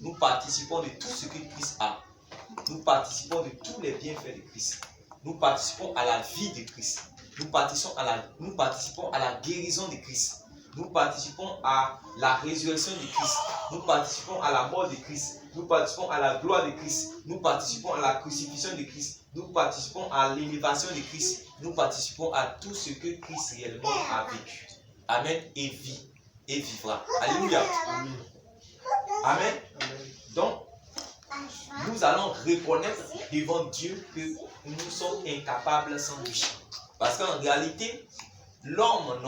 nous participons de tout ce que Christ a. Nous participons de tous les bienfaits de Christ. Nous participons à la vie de Christ. Nous participons à la guérison de Christ. Nous participons à la résurrection de Christ. Nous participons à la mort de Christ. Nous participons à la gloire de Christ. Nous participons à la crucifixion de Christ. Nous participons à l'élévation de Christ. Nous participons à tout ce que Christ réellement a vécu. Amen. Et vit. Et vivra. Alléluia. Amen. Amen. Donc, nous allons reconnaître devant Dieu que nous sommes incapables sans lui. Parce qu'en réalité, l'homme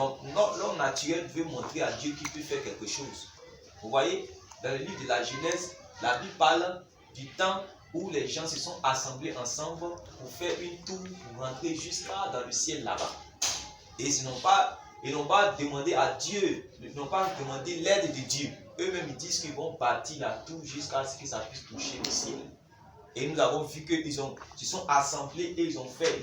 naturel veut montrer à Dieu qu'il peut faire quelque chose. Vous voyez, dans le livre de la Genèse, la Bible parle du temps où les gens se sont assemblés ensemble pour faire une tour, pour rentrer jusqu'à dans le ciel là-bas. Et ils n'ont pas demandé à Dieu, ils n'ont pas demandé l'aide de Dieu. Eux-mêmes, ils disent qu'ils vont bâtir la tour jusqu'à ce que ça puisse toucher le ciel. Et nous avons vu qu'ils se sont assemblés et ils ont fait.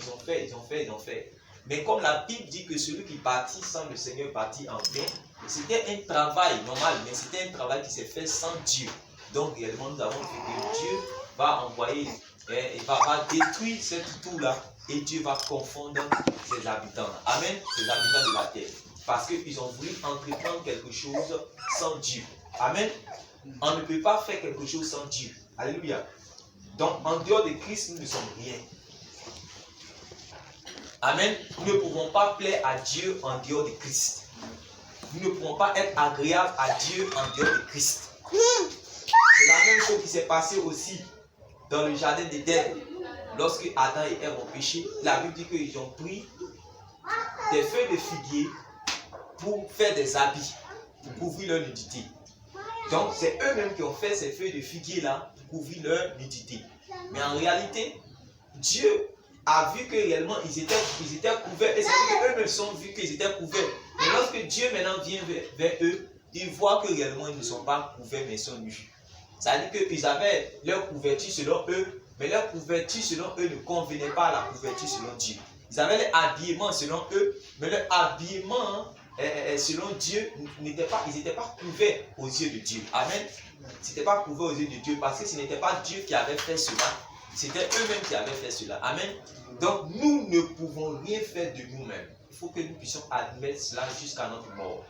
Mais comme la Bible dit que celui qui bâtit sans le Seigneur bâtit en vain, c'était un travail normal, mais c'était un travail qui s'est fait sans Dieu. Donc réellement, nous avons vu que Dieu va envoyer, et va détruire cette tour-là, et Dieu va confondre ses habitants. Amen, ses habitants de la terre. Parce qu'ils ont voulu entreprendre quelque chose sans Dieu. Amen. On ne peut pas faire quelque chose sans Dieu. Alléluia. Donc, en dehors de Christ, nous ne sommes rien. Amen. Nous ne pouvons pas plaire à Dieu en dehors de Christ. Nous ne pouvons pas être agréables à Dieu en dehors de Christ. C'est la même chose qui s'est passée aussi dans le jardin d'Éden. Lorsque Adam et Ève ont péché, la Bible dit qu'ils ont pris des feuilles de figuier pour faire des habits, pour couvrir leur nudité. Donc, c'est eux-mêmes qui ont fait ces feuilles de figuier-là pour couvrir leur nudité. Mais en réalité, Dieu a vu que réellement ils étaient couverts. Et c'est qu'eux-mêmes se sont vus qu'ils étaient couverts. Mais lorsque Dieu maintenant vient vers eux, ils voient que réellement ils ne sont pas couverts, mais ils sont nus. Ça veut dire qu'ils avaient leur couverture selon eux, mais leur couverture selon eux ne convenait pas à la couverture selon Dieu. Ils avaient leur habillement selon eux, mais leur habillement selon Dieu, ils n'étaient pas couverts aux yeux de Dieu. Amen. Ils n'étaient pas couverts aux yeux de Dieu parce que ce n'était pas Dieu qui avait fait cela. C'était eux-mêmes qui avaient fait cela. Amen. Donc nous ne pouvons rien faire de nous-mêmes. Il faut que nous puissions admettre cela jusqu'à notre mort.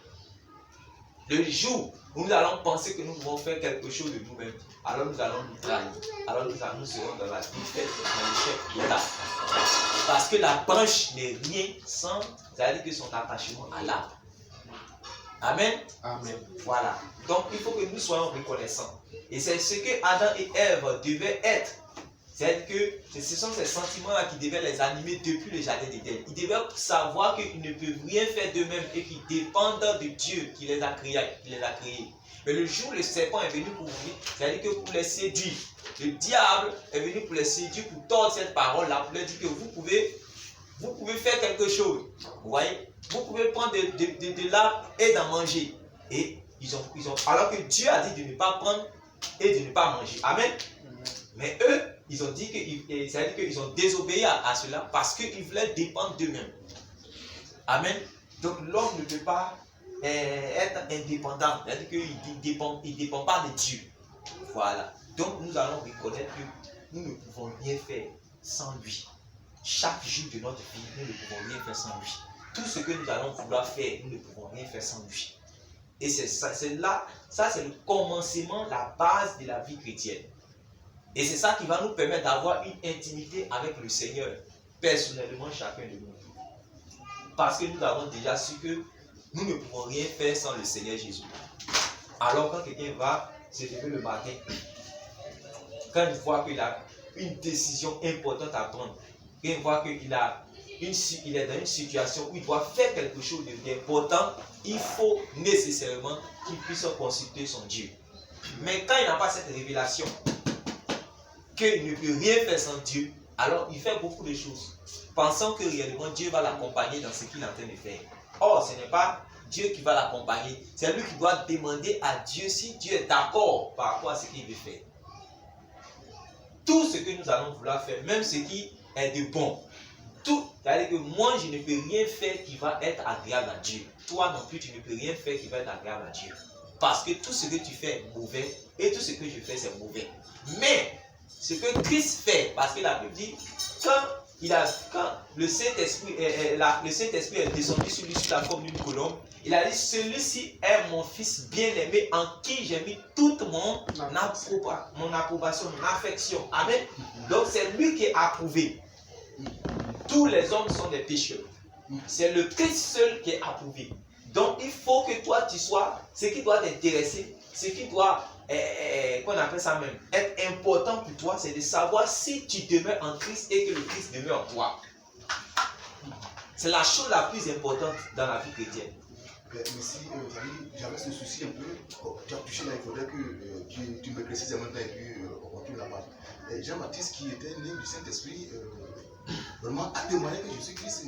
Le jour où nous allons penser que nous pouvons faire quelque chose de nous-mêmes, alors nous allons nous trahir. Alors nous serons dans la défaite, dans l'échec total. Parce que la branche n'est rien sans, c'est-à-dire que son attachement à l'arbre. Amen. Amen. Voilà. Donc il faut que nous soyons reconnaissants. Et c'est ce que Adam et Ève devaient être. C'est-à-dire que ce sont ces sentiments-là qui devaient les animer depuis le jardin d'Éden. Ils devaient savoir qu'ils ne peuvent rien faire d'eux-mêmes et qu'ils dépendent de Dieu qui les a créés. Mais le jour où le serpent est venu pour vous, c'est-à-dire que pour les séduire, le diable est venu pour les séduire, pour tordre cette parole-là, pour leur dire que vous pouvez faire quelque chose. Vous voyez? Vous pouvez prendre de l'arbre et d'en manger. Et alors que Dieu a dit de ne pas prendre et de ne pas manger. Amen. Mais eux, ils ont dit c'est-à-dire qu'ils ont désobéi à cela parce qu'ils voulaient dépendre d'eux-mêmes. Amen. Donc l'homme ne peut pas être indépendant. C'est-à-dire qu'il ne dépend pas de Dieu. Voilà. Donc nous allons reconnaître que nous ne pouvons rien faire sans lui. Chaque jour de notre vie, nous ne pouvons rien faire sans lui. Tout ce que nous allons vouloir faire, nous ne pouvons rien faire sans lui. Et c'est là, ça c'est le commencement, la base de la vie chrétienne. Et c'est ça qui va nous permettre d'avoir une intimité avec le Seigneur, personnellement chacun de nous. Parce que nous avons déjà su que nous ne pouvons rien faire sans le Seigneur Jésus. Alors quand quelqu'un va se lever le matin, quand il voit qu'il a une décision importante à prendre, quand il voit qu'il est dans une situation où il doit faire quelque chose d'important, il faut nécessairement qu'il puisse consulter son Dieu. Mais quand il n'a pas cette révélation, qu'il ne peut rien faire sans Dieu, alors il fait beaucoup de choses, pensant que réellement Dieu va l'accompagner dans ce qu'il est en train de faire. Or, ce n'est pas Dieu qui va l'accompagner, c'est lui qui doit demander à Dieu si Dieu est d'accord par rapport à ce qu'il veut faire. Tout ce que nous allons vouloir faire, même ce qui est de bon, tout, c'est-à-dire que moi je ne peux rien faire qui va être agréable à Dieu. Toi non plus tu ne peux rien faire qui va être agréable à Dieu. Parce que tout ce que tu fais est mauvais et tout ce que je fais c'est mauvais. Mais ce que Christ fait, parce que la Bible dit, quand le Saint-Esprit est descendu sur lui sous la forme d'une colombe, il a dit, celui-ci est mon fils bien-aimé en qui j'ai mis toute mon approbation, mon affection. Amen. Donc c'est lui qui est approuvé. Tous les hommes sont des pécheurs. C'est le Christ seul qui est approuvé. Donc il faut que toi tu sois, ce qui doit t'intéresser, ce qui doit, qu'on appelle ça même, être important pour toi, c'est de savoir si tu demeures en Christ et que le Christ demeure en toi. C'est la chose la plus importante dans la vie chrétienne. Mais si j'avais ce souci un peu, tu as touché là, il faudrait que tu me précises en même temps et puis on continue la parole. Jean-Baptiste qui était né du Saint-Esprit, vraiment a témoigné que Jésus-Christ,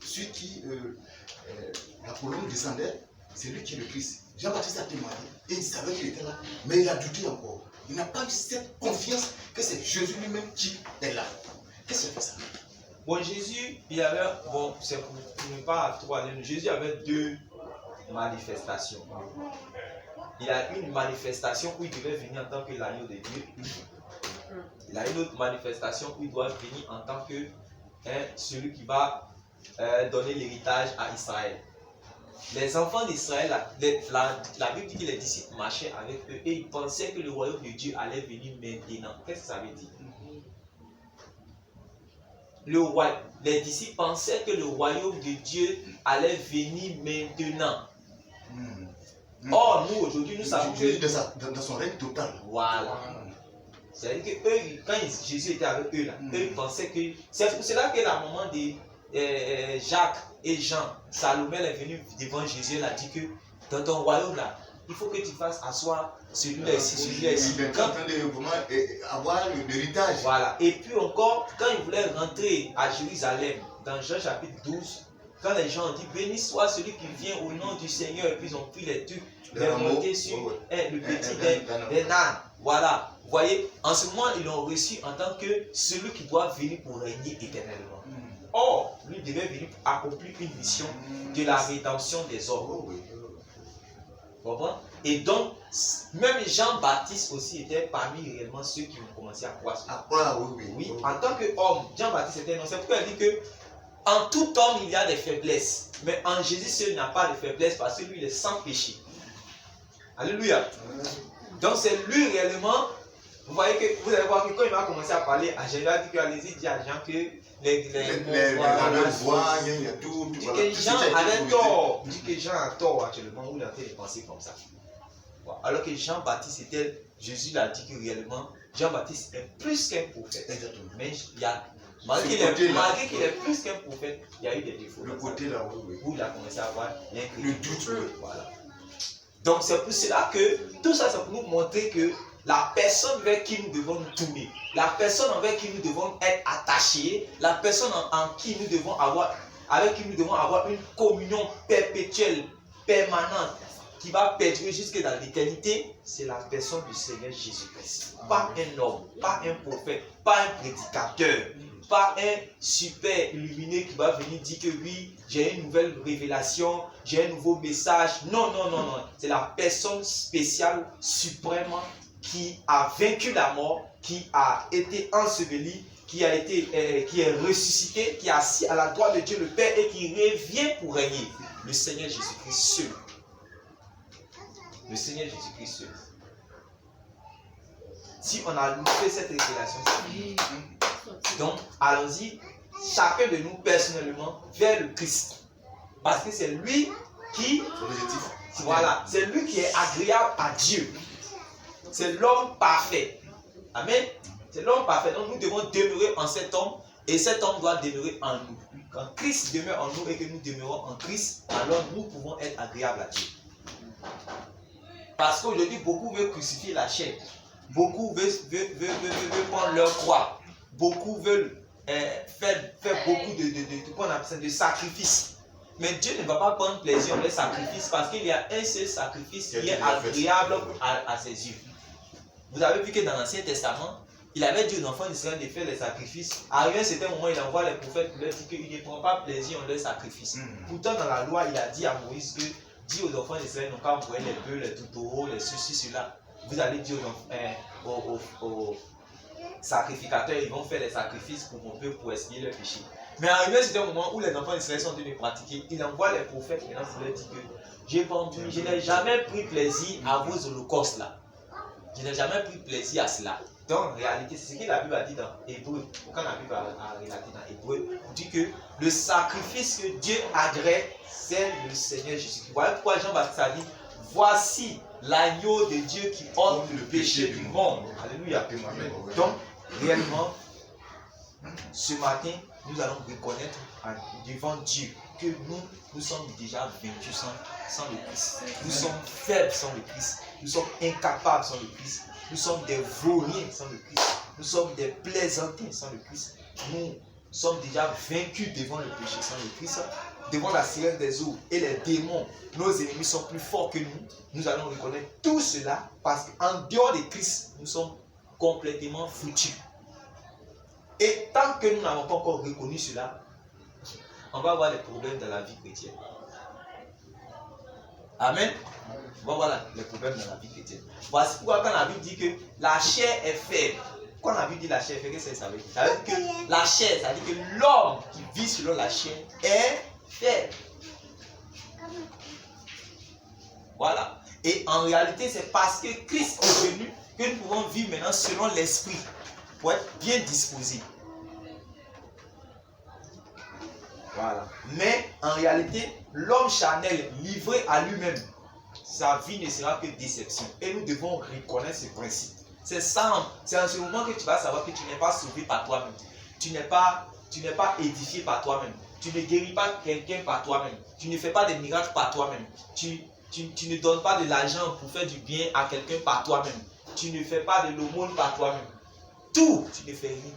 celui qui la colombe descendait, c'est lui qui est le Christ. Jean-Baptiste a témoigné et il savait qu'il était là, mais il a douté encore. Il n'a pas eu cette confiance que c'est Jésus lui-même qui est là. Qu'est-ce qui fait ça? Bon, Jésus, il avait, bon, c'est pour ne pas trop aller, Jésus avait deux manifestations. Il a une manifestation où il devait venir en tant que l'agneau de Dieu. Il a une autre manifestation où il doit venir en tant que celui qui va donner l'héritage à Israël. Les enfants d'Israël, la Bible dit que les disciples marchaient avec eux et ils pensaient que le royaume de Dieu allait venir maintenant. Qu'est-ce que ça veut dire? Les disciples pensaient que le royaume de Dieu allait venir maintenant. Or, nous, aujourd'hui, nous savons que... Dans son règne total. Voilà. C'est-à-dire que eux, quand Jésus était avec eux, là, eux, ils pensaient que... C'est pour cela que la maman de Jacques et Jean, Salomé est venu devant Jésus, elle a dit que dans ton royaume, là, il faut que tu fasses asseoir celui-là ici, celui-là ici. Il est en train de avoir l'héritage. Voilà. Et puis encore, quand il voulait rentrer à Jérusalem, dans Jean chapitre 12, quand les gens ont dit, béni soit celui qui vient au nom du Seigneur, et puis ils ont pris les trucs, les montés sur le petit des ânes. Voilà. Vous voyez, en ce moment, ils l'ont reçu en tant que celui qui doit venir pour régner éternellement. Or, lui devait venir pour accomplir une mission de la rédemption des hommes. Et donc, même Jean-Baptiste aussi était parmi réellement ceux qui ont commencé à croire. Oui, en tant qu'homme, Jean-Baptiste était non. C'est pourquoi il dit que en tout homme il y a des faiblesses, mais en Jésus seul il n'y a pas de faiblesse parce que lui il est sans péché. Alléluia. Donc c'est lui réellement. Vous allez voir que quand il va commencer à parler à Jean, il a dit que allez-y dire à Jean que les voix, il y a tout. Il dit que Jean avait tort. Il dit que Jean a tort actuellement où il a fait des pensées comme ça. Alors que Jean-Baptiste était, Jésus l'a dit que réellement, Jean-Baptiste est plus qu'un prophète. Exactement. Mais il y a, malgré qu'il est plus qu'un prophète, il y a eu des défauts. Le côté là, oui. Où il a commencé à avoir le doute. Voilà. Donc c'est pour cela que tout ça, c'est pour nous montrer que la personne vers qui nous devons nous tourner, la personne envers qui nous devons être attachés, la personne avec qui nous devons avoir une communion perpétuelle, permanente, qui va perdurer jusque dans l'éternité, c'est la personne du Seigneur Jésus-Christ. Pas un homme, pas un prophète, pas un prédicateur, pas un super illuminé qui va venir dire que oui, j'ai une nouvelle révélation, j'ai un nouveau message. Non. C'est la personne spéciale, suprême, qui a vaincu la mort, qui a été enseveli, qui est ressuscité, qui est assis à la droite de Dieu le Père et qui revient pour régner. Le Seigneur Jésus-Christ seul. Le Seigneur Jésus-Christ seul. Si on a loupé cette révélation, donc allons-y, chacun de nous personnellement, vers le Christ. Parce que c'est lui qui, voilà, c'est lui qui est agréable à Dieu. C'est l'homme parfait. Amen. C'est l'homme parfait. Donc nous devons demeurer en cet homme et cet homme doit demeurer en nous. Quand Christ demeure en nous et que nous demeurons en Christ, alors nous pouvons être agréables à Dieu. Parce qu'aujourd'hui, beaucoup veulent crucifier la chair. Beaucoup veulent prendre leur croix. Beaucoup veulent faire beaucoup de sacrifices. Mais Dieu ne va pas prendre plaisir dans les sacrifices parce qu'il y a un seul sacrifice qui est agréable à ses yeux. Vous avez vu que dans l'Ancien Testament, il avait dit aux enfants d'Israël de faire les sacrifices. Arrivé à un certain moment, il envoie les prophètes pour leur dire qu'il ne prend pas plaisir en leurs sacrifices. Pourtant, dans la loi, il a dit à Moïse que dit aux enfants d'Israël, non, quand vous voyez les bœufs, les toutaureaux, les ceci, cela, vous allez dire aux sacrificateurs, ils vont faire des sacrifices pour mon peuple pour expier leurs péchés. Mais arrivé à un certain moment où les enfants d'Israël sont en train de pratiquer, il envoie les prophètes maintenant pour leur dire que je n'ai jamais pris plaisir à vos holocaustes là. Je n'ai jamais pris plaisir à cela. Donc, en réalité, c'est ce que la Bible a dit dans Hébreu. Quand la Bible a relaté dans Hébreu, on dit que le sacrifice que Dieu agrée, c'est le Seigneur Jésus-Christ. Voilà pourquoi Jean-Baptiste a dit, voici l'agneau de Dieu qui ôte le péché du monde. Alléluia. Donc, réellement, ce matin, nous allons reconnaître devant Dieu que nous sommes déjà vaincus sans le Christ. Nous sommes faibles sans le Christ. Nous sommes incapables sans le Christ. Nous sommes des vauriens sans le Christ. Nous sommes des plaisantins sans le Christ. Nous sommes déjà vaincus devant le péché sans le Christ. Devant la sirène des eaux et les démons, nos ennemis sont plus forts que nous. Nous allons reconnaître tout cela parce qu'en dehors de Christ, nous sommes complètement foutus. Et tant que nous n'avons pas encore reconnu cela, on va avoir des problèmes dans la vie chrétienne. Amen. On va avoir les problèmes dans la vie chrétienne. Voici pourquoi quand la Bible dit que la chair est faible, quand la Bible dit la chair est faible, qu'est-ce que ça veut dire? Ça veut dire que la chair, ça veut dire que l'homme qui vit selon la chair est faible. Voilà. Et en réalité, c'est parce que Christ est venu que nous pouvons vivre maintenant selon l'esprit pour être bien disposés. Voilà. Mais en réalité, l'homme charnel livré à lui-même, sa vie ne sera que déception. Et nous devons reconnaître ce principe. C'est ça, c'est en ce moment que tu vas savoir que tu n'es pas sauvé par toi-même. Tu n'es pas édifié par toi-même. Tu ne guéris pas quelqu'un par toi-même. Tu ne fais pas des miracles par toi-même. Tu ne donnes pas de l'argent pour faire du bien à quelqu'un par toi-même. Tu ne fais pas de l'aumône par toi-même. Tout, tu ne fais rien.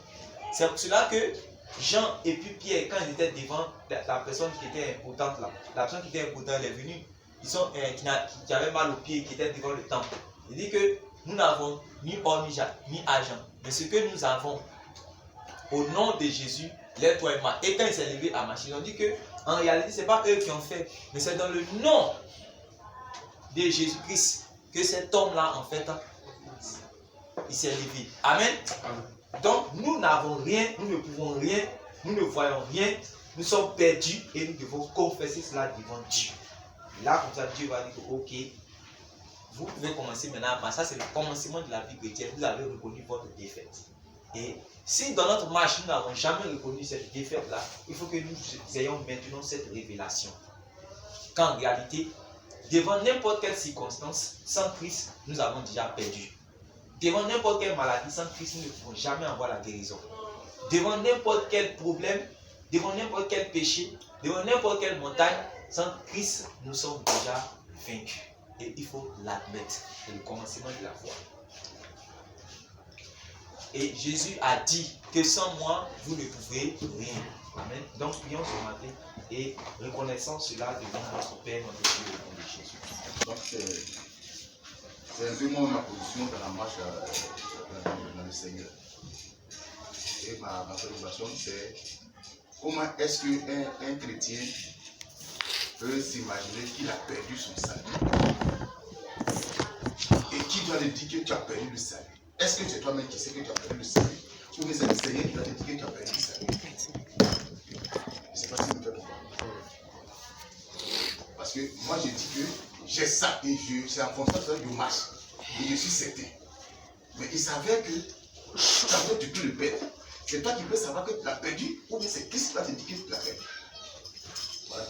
C'est pour cela que Jean et puis Pierre, quand ils étaient devant la personne qui était importante là, la personne qui était importante, elle est venue, qui avait mal aux pieds, qui était devant le temple. Il dit que nous n'avons ni or ni argent, mais ce que nous avons, au nom de Jésus, lève-toi et marche. Et quand il s'est levé à marcher, ils ont dit que en réalité, ce n'est pas eux qui ont fait, mais c'est dans le nom de Jésus-Christ que cet homme-là, en fait, il s'est levé. Amen. Amen. Donc, nous n'avons rien, nous ne pouvons rien, nous ne voyons rien, nous sommes perdus et nous devons confesser cela devant Dieu. Là, comme ça, Dieu va dire, ok, vous pouvez commencer maintenant. Ça, c'est le commencement de la vie chrétienne. Vous avez reconnu votre défaite. Et si dans notre marche, nous n'avons jamais reconnu cette défaite-là, il faut que nous ayons maintenant cette révélation. Qu'en réalité, devant n'importe quelle circonstance, sans Christ, nous avons déjà perdu. Devant n'importe quelle maladie, sans Christ, nous ne pouvons jamais avoir la guérison. Devant n'importe quel problème, devant n'importe quel péché, devant n'importe quelle montagne, sans Christ, nous sommes déjà vaincus. Et il faut l'admettre. C'est le commencement de la foi. Et Jésus a dit que sans moi, vous ne pouvez rien. Amen. Donc, prions ce matin et reconnaissons cela devant notre Père, notre Dieu, au nom de Jésus. Donc, c'est un peu moi ma position dans la marche dans le Seigneur. Et ma préoccupation, c'est comment est-ce qu'un chrétien peut s'imaginer qu'il a perdu son salut et qui doit lui dire que tu as perdu le salut. Est-ce que c'est toi-même qui sais que tu as perdu le salut ou bien c'est le Seigneur qui doit te dire que tu as perdu le salut? Je ne sais pas si vous me faites comprendre. Parce que moi je dis que j'ai ça et c'est en fonction de ça que je marche. Et je suis certain. Mais il s'avère que quand tu peux le perdre, c'est toi qui peux savoir que tu l'as perdu ou bien c'est Christ qui va te dire que tu l'as perdu. Voilà.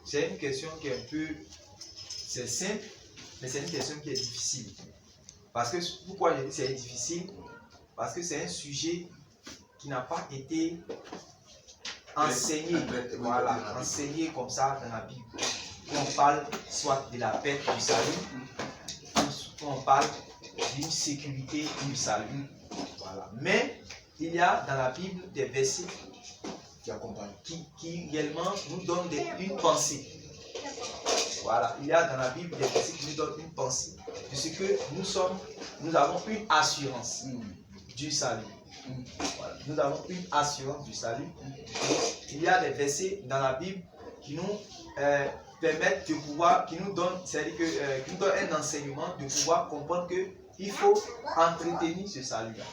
C'est une question qui est un peu... C'est simple, mais c'est une question qui est difficile. Parce que, pourquoi je dis que c'est difficile? Parce que c'est un sujet qui n'a pas été enseigné, voilà, enseigné comme ça dans la Bible. On parle soit de la paix du salut, ou on parle d'une sécurité du salut. Voilà. Mais il y a dans la Bible des versets qui réellement nous donnent une pensée. Voilà, il y a dans la Bible des versets qui nous donnent une pensée de ce que nous avons une assurance du salut. Voilà. Nous avons une assurance du salut. Il y a des versets dans la Bible qui nous permettent de pouvoir, qui nous donnent, c'est-à-dire que, qui nous donnent un enseignement de pouvoir comprendre que il faut entretenir ce salut-là.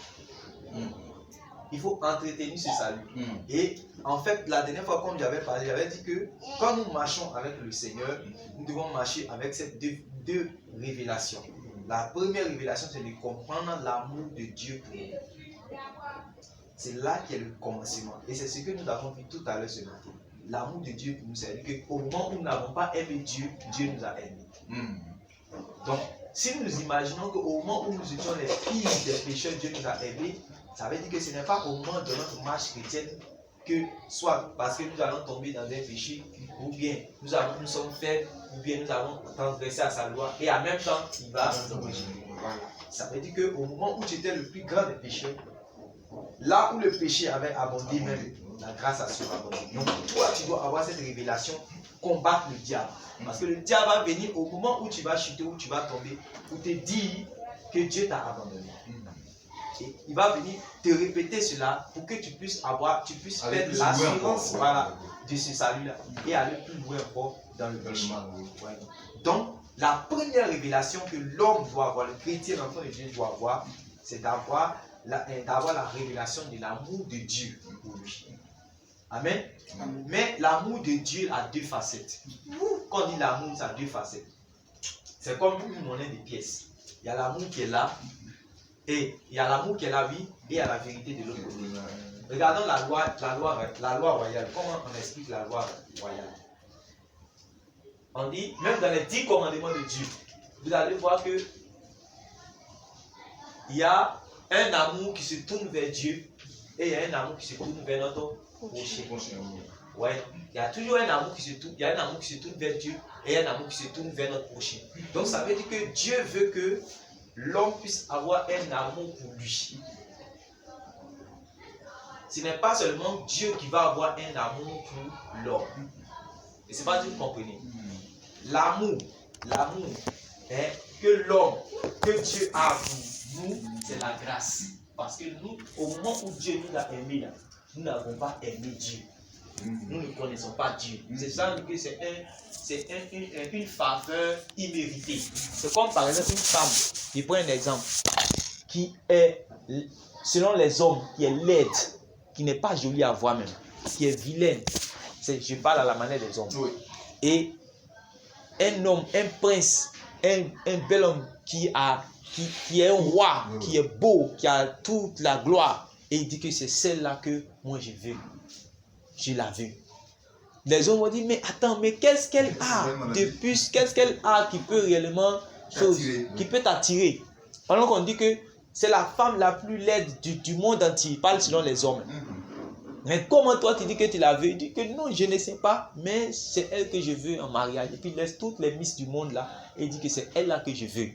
Il faut entretenir ce salut. Et en fait, la dernière fois, comme j'avais parlé, j'avais dit que quand nous marchons avec le Seigneur, nous devons marcher avec ces deux révélations. La première révélation, c'est de comprendre l'amour de Dieu pour nous. C'est là qu'est le commencement. Et c'est ce que nous avons vu tout à l'heure ce matin. L'amour de Dieu pour nous, c'est-à-dire qu'au moment où nous n'avons pas aimé Dieu, Dieu nous a aimés. Donc, si nous nous imaginons qu'au moment où nous étions les filles des pécheurs, Dieu nous a aimés, ça veut dire que ce n'est pas au moment de notre marche chrétienne que soit parce que nous allons tomber dans un péché, ou bien nous sommes faibles, ou bien nous avons transgressé à sa loi, et en même temps, il va nous corriger. Ça veut dire qu'au moment où tu étais le plus grand des pécheurs, là où le péché avait abondé, même la grâce a surabondé. Donc toi, tu dois avoir cette révélation, combattre le diable. Parce que le diable va venir au moment où tu vas chuter, où tu vas tomber, pour te dire que Dieu t'a abandonné. Et il va venir te répéter cela pour que tu puisses faire de l'assurance de ce salut-là et aller plus loin encore dans le péché. Ouais. Donc, la première révélation que l'homme doit avoir, le chrétien, l'enfant de Dieu doit avoir, c'est d'avoir la révélation de l'amour de Dieu pour lui. Amen. Mais l'amour de Dieu a deux facettes. Quand on dit l'amour, ça a deux facettes. C'est comme une monnaie de pièces. Il y a l'amour qui est là, et il y a l'amour qui est là, oui, et il y a la vérité de l'autre côté. Regardons la loi royale. Comment on explique la loi royale? On dit, même dans les 10 commandements de Dieu, vous allez voir que il y a un amour qui se tourne vers Dieu et il y a un amour qui se tourne vers notre prochain. Ouais. Il y a toujours un amour qui se tourne, il y a un amour qui se tourne vers Dieu et un amour qui se tourne vers notre prochain. Donc ça veut dire que Dieu veut que l'homme puisse avoir un amour pour lui. Ce n'est pas seulement Dieu qui va avoir un amour pour l'homme. Et c'est pas que vous comprenez. L'amour que l'homme, que Dieu a pour nous, c'est la grâce. Parce que nous, au moment où Dieu nous a aimés, là, nous n'avons pas aimé Dieu. Nous ne connaissons pas Dieu. C'est ça que c'est une faveur imméritée. C'est comme par exemple une femme, je prends un exemple, qui est, selon les hommes, qui est laide, qui n'est pas jolie à voir même, qui est vilaine. Je parle à la manière des hommes. Oui. Et un homme, un prince, un bel homme qui est un roi, qui est beau, qui a toute la gloire, et il dit que c'est celle-là que moi je veux. Je la veux. Les hommes vont dire, mais attends, mais qu'est-ce qu'elle a de plus, qu'est-ce qu'elle a qui peut réellement, qui peut t'attirer? Alors qu'on dit que c'est la femme la plus laide du monde entier, il parle selon les hommes. Mais comment toi tu dis que tu la veux? Il dit que non, je ne sais pas, mais c'est elle que je veux en mariage. Et puis il laisse toutes les misses du monde là, et il dit que c'est elle là que je veux.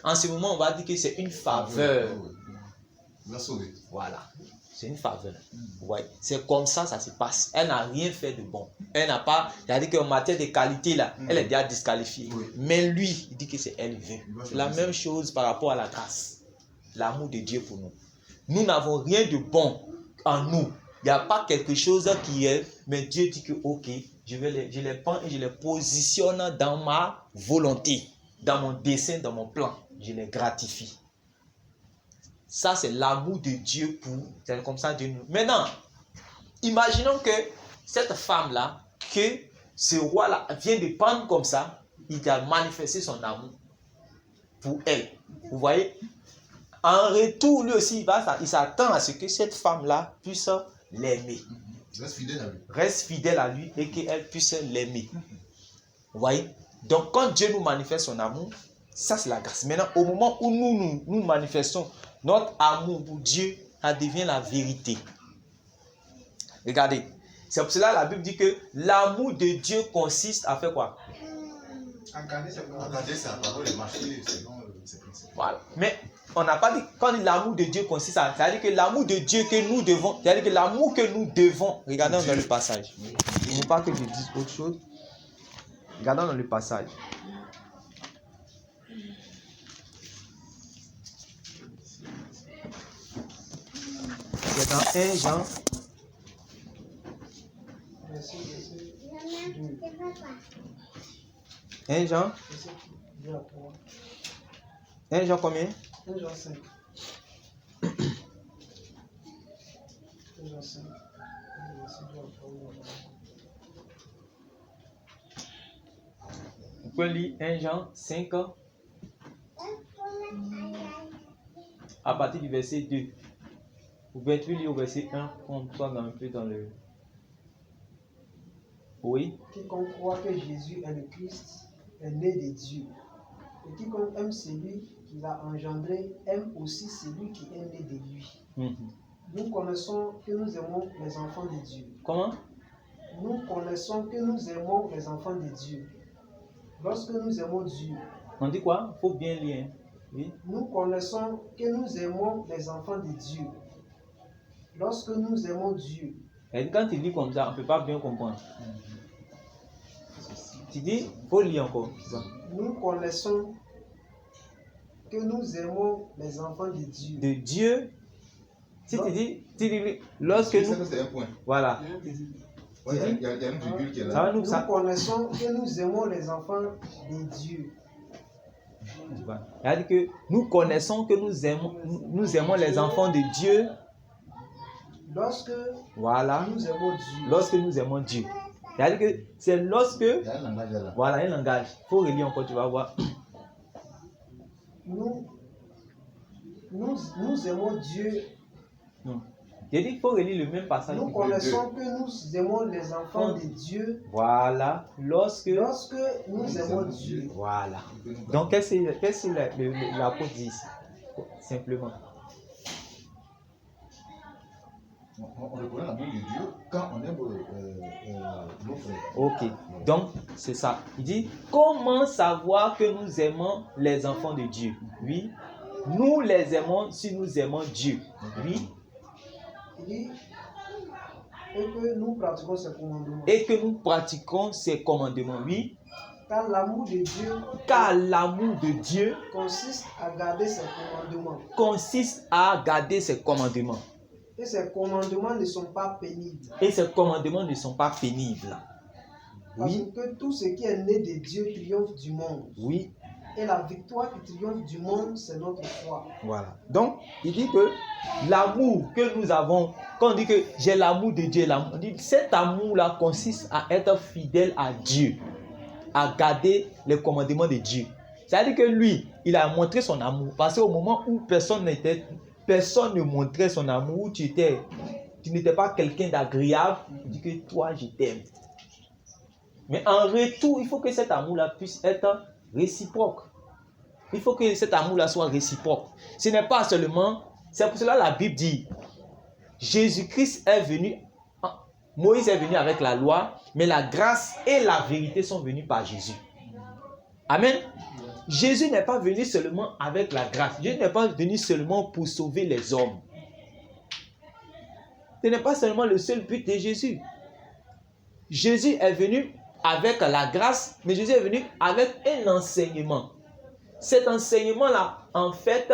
En ce moment, on va dire que c'est une faveur. La sauver. Voilà. C'est une faveur. Ouais. C'est comme ça se passe. Elle n'a rien fait de bon. Elle n'a pas, c'est-à-dire qu'en matière de qualité, là, elle est déjà disqualifiée. Oui. Mais lui, il dit que c'est elle veut. C'est la même chose par rapport à la grâce. L'amour de Dieu pour nous. Nous n'avons rien de bon en nous. Il n'y a pas quelque chose qui est, mais Dieu dit que ok, je les prends et je les positionne dans ma volonté, dans mon dessein, dans mon plan. Je les gratifie. Ça, c'est l'amour de Dieu pour, c'est comme ça Dieu nous. Maintenant, imaginons que cette femme-là, que ce roi-là vient de prendre comme ça, il a manifesté son amour pour elle. Vous voyez? En retour, lui aussi, il s'attend à ce que cette femme-là puisse l'aimer. Reste fidèle à lui. Reste fidèle à lui et qu'elle puisse l'aimer. Vous voyez? Donc, quand Dieu nous manifeste son amour, ça c'est la grâce. Maintenant, au moment où nous manifestons notre amour pour Dieu, ça devient la vérité. Regardez, c'est pour cela que la Bible dit que l'amour de Dieu consiste à faire quoi? Encarner sa parole et marcher selon ses principes. Voilà. Mais on n'a pas dit, quand l'amour de Dieu consiste à, c'est-à-dire que l'amour de Dieu que nous devons, c'est-à-dire que l'amour que nous devons, regardons dans le passage. Il ne faut pas que je dise autre chose. Regardons dans le passage. C'est dans 1 Jean. 1 Jean. 1 Jean combien? 1 Jean 5. 1 Jean 5. Vous pouvez lire 1 Jean 5 à partir du verset 2. Vous pouvez lire au verset 1 pour qu'on soit un peu dans le... Oui. Quiconque croit que Jésus est le Christ est né de Dieu. Et quiconque aime celui qui l'a engendré aime aussi celui qui est né de lui. Nous connaissons que nous aimons les enfants de Dieu. Comment? Nous connaissons que nous aimons les enfants de Dieu. Lorsque nous aimons Dieu. On dit quoi? Il faut bien lire. Oui. Nous connaissons que nous aimons les enfants de Dieu. Lorsque nous aimons Dieu. Et quand tu lis comme ça, on ne peut pas bien comprendre. Tu dis, il faut lire encore. Nous connaissons que nous aimons les enfants de Dieu. De Dieu. Si tu dis, lorsque nous... C'est un point. Voilà. Ouais, il y a une virgule qui est Ça là. va nous... Nous connaissons que nous aimons les enfants de Dieu. C'est-à-dire que nous connaissons que nous aimons les enfants de Dieu. Lorsque Voilà. nous aimons Dieu. Lorsque nous aimons Dieu. C'est-à-dire que c'est lorsque... Il y a un langage là. Voilà, un langage. Il faut relire encore, tu vas voir. Nous aimons Dieu. Non. J'ai dit qu'il faut relire le même passage. Nous connaissons que nous aimons les enfants de Dieu. Voilà. Lorsque nous aimons Dieu. Voilà. Donc, qu'est-ce que l'apôtre dit ici? Simplement. On reconnaît l'amour de Dieu quand on aime nos frères. Ok. Donc, c'est ça. Il dit, comment savoir que nous aimons les enfants de Dieu? Oui. Nous les aimons si nous aimons Dieu. Oui. Il dit, et que nous pratiquons ses commandements. Et que nous pratiquons ses commandements. Oui. Car l'amour de Dieu. Car l'amour de Dieu consiste à garder ses commandements. Consiste à garder ses commandements. Et ces commandements ne sont pas pénibles. Et ces commandements ne sont pas pénibles. Oui. Parce que tout ce qui est né de Dieu triomphe du monde. Oui. Et la victoire qui triomphe du monde, c'est notre foi. Voilà. Donc, il dit que l'amour que nous avons, quand on dit que j'ai l'amour de Dieu, on dit que cet amour-là consiste à être fidèle à Dieu, à garder les commandements de Dieu. C'est-à-dire que lui, il a montré son amour. Parce qu'au moment où personne ne montrait son amour, où tu n'étais pas quelqu'un d'agréable, il dit que toi, je t'aime. Mais en retour, il faut que cet amour-là puisse être réciproque. Il faut que cet amour-là soit réciproque. Ce n'est pas seulement... C'est pour cela que la Bible dit, Jésus-Christ est venu, Moïse est venu avec la loi, mais la grâce et la vérité sont venues par Jésus. Amen. Jésus n'est pas venu seulement avec la grâce. Jésus n'est pas venu seulement pour sauver les hommes. Ce n'est pas seulement le seul but de Jésus. Jésus est venu avec la grâce, mais Jésus est venu avec un enseignement. Cet enseignement-là, en fait,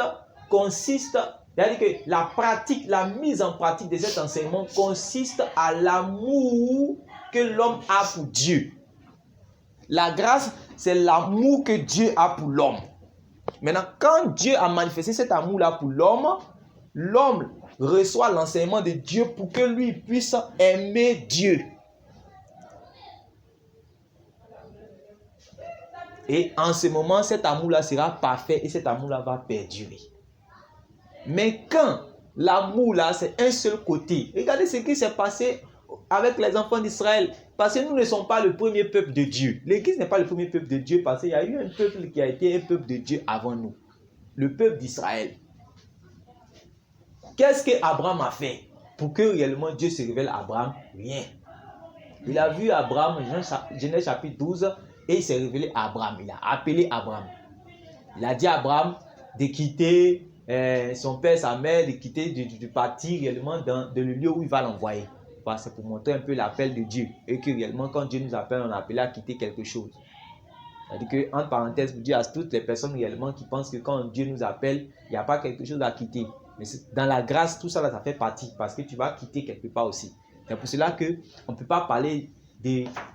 consiste, c'est-à-dire que la pratique, la mise en pratique de cet enseignement consiste à l'amour que l'homme a pour Dieu. La grâce, c'est l'amour que Dieu a pour l'homme. Maintenant, quand Dieu a manifesté cet amour-là pour l'homme, l'homme reçoit l'enseignement de Dieu pour que lui puisse aimer Dieu. Et en ce moment, cet amour-là sera parfait et cet amour-là va perdurer. Mais quand l'amour-là, c'est un seul côté, regardez ce qui s'est passé avec les enfants d'Israël. Parce que nous ne sommes pas le premier peuple de Dieu. L'Église n'est pas le premier peuple de Dieu parce qu'il y a eu un peuple qui a été un peuple de Dieu avant nous. Le peuple d'Israël. Qu'est-ce qu'Abraham a fait pour que réellement Dieu se révèle à Abraham? Rien. Il a vu Abraham, Genèse chapitre 12, et il s'est révélé à Abraham. Il a appelé Abraham. Il a dit à Abraham de quitter son père, sa mère, de quitter, de partir réellement dans le lieu où il va l'envoyer. C'est pour montrer un peu l'appel de Dieu. Et que réellement, quand Dieu nous appelle, on est appelé à quitter quelque chose. C'est-à-dire que, entre parenthèses, pour dire à toutes les personnes réellement qui pensent que quand Dieu nous appelle, il n'y a pas quelque chose à quitter. Mais dans la grâce, tout ça, là, ça fait partie. Parce que tu vas quitter quelque part aussi. C'est pour cela qu'on ne peut pas parler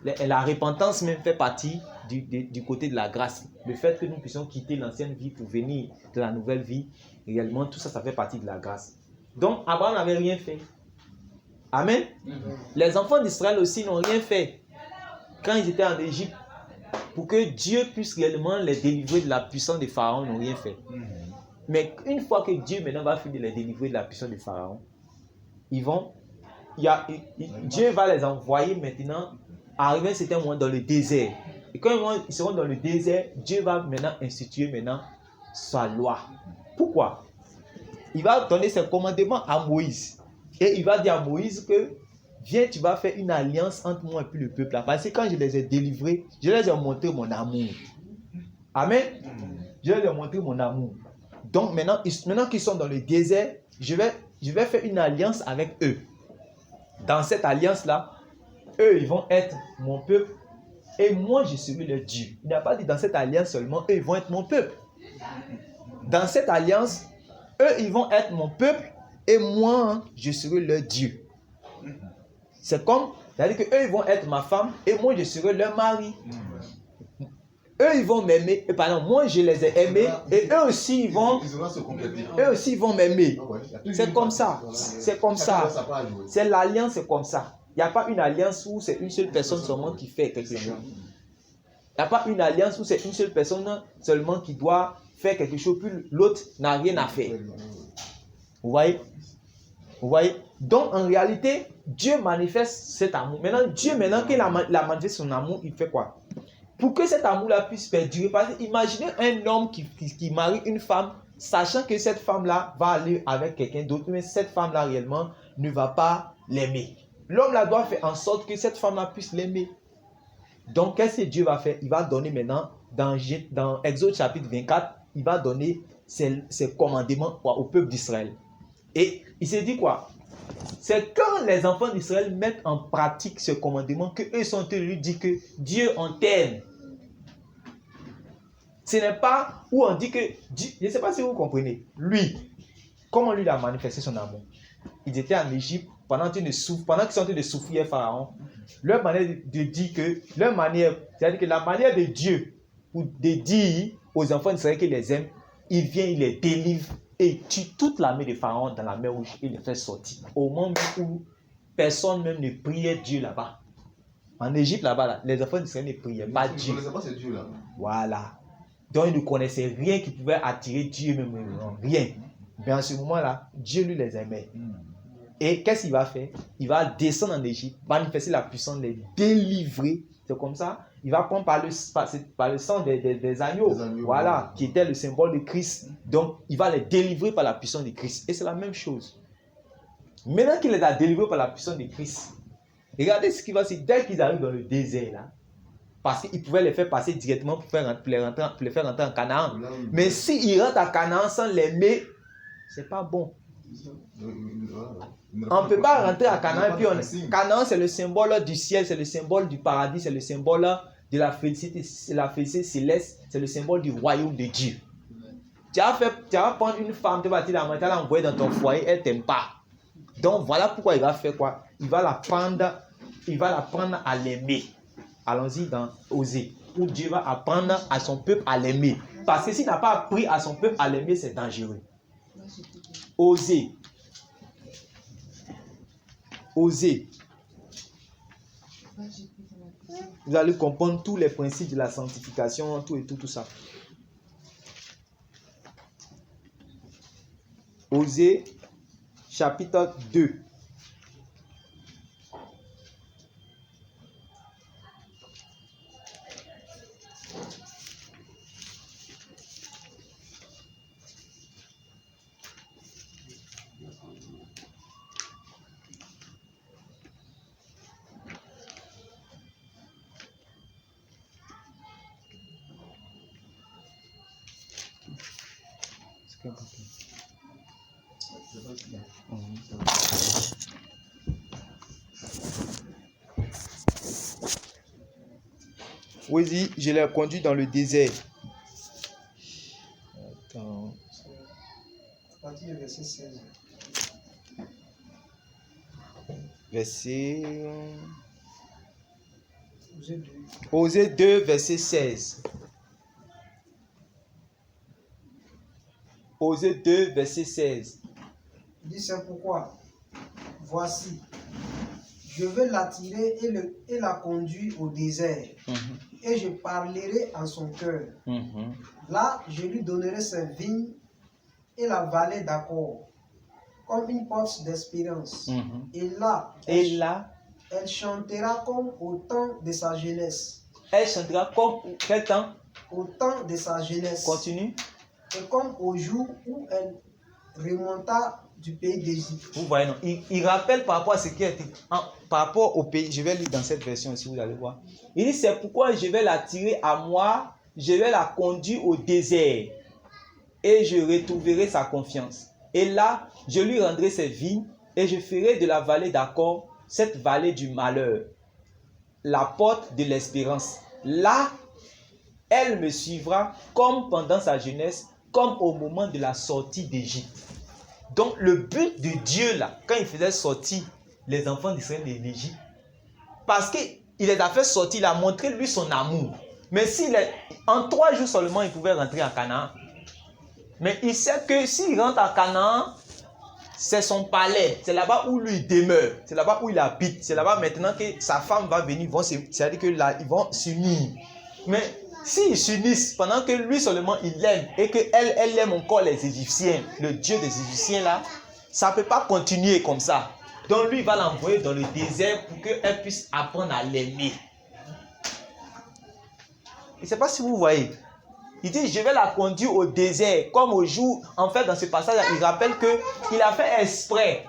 la repentance même fait partie du côté de la grâce. Le fait que nous puissions quitter l'ancienne vie pour venir de la nouvelle vie, réellement, tout ça, ça fait partie de la grâce. Donc, Abraham n'avait rien fait. Amen. Les enfants d'Israël aussi n'ont rien fait quand ils étaient en Égypte pour que Dieu puisse réellement les délivrer de la puissance des pharaons. Ils n'ont rien fait. Mais une fois que Dieu maintenant va finir de les délivrer de la puissance des pharaons, Dieu va les envoyer maintenant arriver à un certain moment dans le désert. Et quand ils seront dans le désert, Dieu va maintenant instituer sa loi. Pourquoi? Il va donner ses commandements à Moïse. Et il va dire à Moïse que viens, tu vas faire une alliance entre moi et puis le peuple là. Parce que quand je les ai délivrés, je les ai montré mon amour. Amen. Je leur ai montré mon amour. Donc maintenant qu'ils sont dans le désert, je vais faire une alliance avec eux. Dans cette alliance-là, eux, ils vont être mon peuple et moi, je serai leur Dieu. Il n'a pas dit dans cette alliance seulement, eux, ils vont être mon peuple. Dans cette alliance, eux, ils vont être mon peuple et moi, je serai leur Dieu. C'est comme, c'est-à-dire qu'eux, ils vont être ma femme et moi, je serai leur mari. Eux, ils vont m'aimer. Et pardon, moi, je les ai aimés. Et eux aussi, ils vont m'aimer. C'est comme ça. C'est comme ça. C'est l'alliance, c'est comme ça. Il n'y a pas une alliance où c'est une seule personne seulement qui fait quelque chose. Il n'y a pas une alliance où c'est une seule personne seulement qui doit faire quelque chose, puis l'autre n'a rien à faire. Vous voyez? Vous voyez? Donc, en réalité, Dieu manifeste cet amour. Maintenant, qu'il a manifesté son amour, il fait quoi? Pour que cet amour-là puisse perdurer, parce que imaginez un homme qui marie une femme, sachant que cette femme-là va aller avec quelqu'un d'autre, mais cette femme-là réellement ne va pas l'aimer. L'homme-là doit faire en sorte que cette femme-là puisse l'aimer. Donc, qu'est-ce que Dieu va faire? Il va donner maintenant, dans Exode chapitre 24, il va donner ses commandements au peuple d'Israël. Et il s'est dit quoi? C'est quand les enfants d'Israël mettent en pratique ce commandement qu'eux sont tenus de lui dire que Dieu en t'aime. Ce n'est pas où on dit que Dieu, je ne sais pas si vous comprenez. Lui, comment lui a manifesté son amour? Ils étaient en Égypte pendant qu'ils sont en train de souffrir Pharaon. Leur manière de dire que, c'est-à-dire que la manière de Dieu de dire aux enfants d'Israël qu'il les aime, il vient, il les délivre et tue toute l'armée de Pharaon dans la mer Rouge et les fait sortir. Au moment où personne même ne priait Dieu là-bas. En Égypte là-bas, les enfants d'Israël ne priaient pas Dieu. Ils ne connaissaient pas ce Dieu-là. Voilà. Donc ils ne connaissaient rien qui pouvait attirer Dieu même. Rien. Mais en ce moment-là, Dieu lui les aimait. Et qu'est-ce qu'il va faire? Il va descendre en Égypte, manifester la puissance, les délivrer. C'est comme ça. Il va prendre par le sang des agneaux, voilà, qui était le symbole de Christ. Donc, il va les délivrer par la puissance de Christ. Et c'est la même chose. Maintenant qu'il les a délivrés par la puissance de Christ, regardez ce qui va se passer dès qu'ils arrivent dans le désert, là. Parce qu'il pouvait les faire passer directement pour les faire rentrer en Canaan. Mais s'ils rentrent à Canaan sans l'aimer, c'est pas bon. On ne peut pas rentrer à Canaan. Canaan, c'est le symbole du ciel, c'est le symbole du paradis, c'est le symbole de la félicité céleste, c'est le symbole du royaume de Dieu. Tu vas prendre une femme, tu vas l'envoyer dans ton foyer, elle ne t'aime pas. Donc voilà pourquoi il va faire quoi? Il va la prendre à l'aimer. Allons-y dans Osée, où Dieu va apprendre à son peuple à l'aimer. Parce que s'il n'a pas appris à son peuple à l'aimer, c'est dangereux. Osée. Vous allez comprendre tous les principes de la sanctification, tout ça. Osée, chapitre 2. Oui, je l'ai conduit dans le désert. Attends. À partir du verset 16. Verset Osée 2, verset 16. Osée 2, verset 16. Il dit, c'est pourquoi, voici, je vais l'attirer et la conduire au désert, et je parlerai en son cœur. Là, je lui donnerai ses vignes et la vallée d'accord, comme une porte d'espérance. Et là, elle chantera comme au temps de sa jeunesse. Elle chantera comme quel temps? Au temps de sa jeunesse. Continue. Et comme au jour où elle remonta du pays d'Égypte. Vous voyez, non? Il rappelle par rapport à ce qui a été par rapport au pays. Je vais lire dans cette version aussi, vous allez voir. Il dit, c'est pourquoi je vais l'attirer à moi, je vais la conduire au désert et je retrouverai sa confiance. Et là, je lui rendrai ses vignes et je ferai de la vallée d'accord cette vallée du malheur, la porte de l'espérance. Là, elle me suivra comme pendant sa jeunesse, comme au moment de la sortie d'Égypte. Donc, le but de Dieu, là, quand il faisait sortir les enfants d'Israël de l'Égypte, parce qu'il les a fait sortir, il a montré lui son amour. Mais en 3 jours seulement, il pouvait rentrer en Canaan. Mais il sait que s'il rentre en Canaan, c'est son palais. C'est là-bas où lui demeure. C'est là-bas où il habite. C'est là-bas maintenant que sa femme va venir. C'est-à-dire que là, ils vont s'unir. Mais s'ils s'unissent, pendant que lui seulement il l'aime et qu'elle aime encore les Égyptiens, le Dieu des Égyptiens là, ça ne peut pas continuer comme ça. Donc lui, il va l'envoyer dans le désert pour qu'elle puisse apprendre à l'aimer. Je ne sais pas si vous voyez. Il dit, je vais la conduire au désert, comme au jour. En fait, dans ce passage, il rappelle qu'il a fait exprès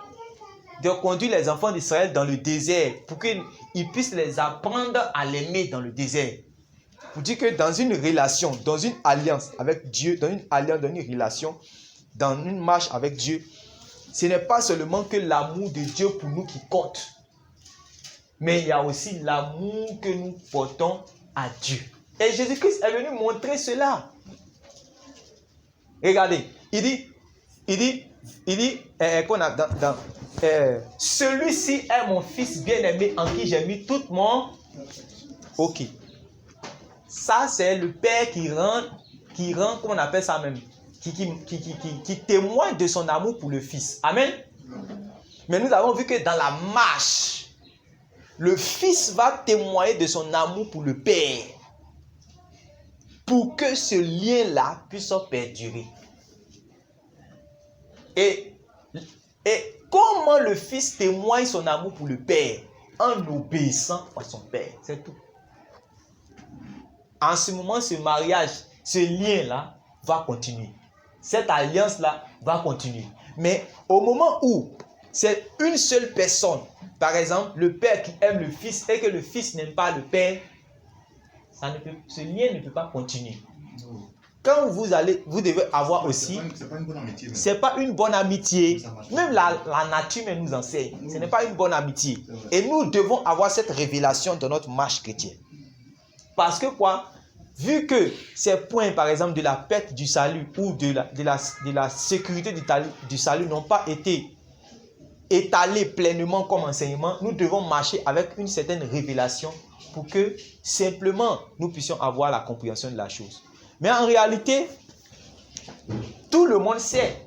de conduire les enfants d'Israël dans le désert pour qu'ils puissent les apprendre à l'aimer dans le désert. Pour dire que dans une relation, dans une alliance avec Dieu, dans une alliance, dans une relation, dans une marche avec Dieu, ce n'est pas seulement que l'amour de Dieu pour nous qui compte, mais il y a aussi l'amour que nous portons à Dieu. Et Jésus-Christ est venu montrer cela. Regardez, il dit, celui-ci est mon fils bien-aimé en qui j'ai mis tout mon... Ok. Ça, c'est le Père qui rend, comment on appelle ça même, qui témoigne de son amour pour le Fils. Amen. Mais nous avons vu que dans la marche, le Fils va témoigner de son amour pour le Père, pour que ce lien-là puisse perdurer. Et comment le Fils témoigne son amour pour le Père? En obéissant à son Père, c'est tout. En ce moment, ce mariage, ce lien-là va continuer. Cette alliance-là va continuer. Mais au moment où c'est une seule personne, par exemple, le père qui aime le fils et que le fils n'aime pas le père, ce lien ne peut pas continuer. Quand vous devez avoir aussi... C'est pas une bonne amitié. C'est pas une bonne amitié. Même la nature nous enseigne. Ce n'est pas une bonne amitié. Et nous devons avoir cette révélation dans notre marche chrétienne. Parce que quoi? Vu que ces points, par exemple, de la perte du salut ou de la sécurité du salut n'ont pas été étalés pleinement comme enseignement, nous devons marcher avec une certaine révélation pour que simplement nous puissions avoir la compréhension de la chose. Mais en réalité, tout le monde sait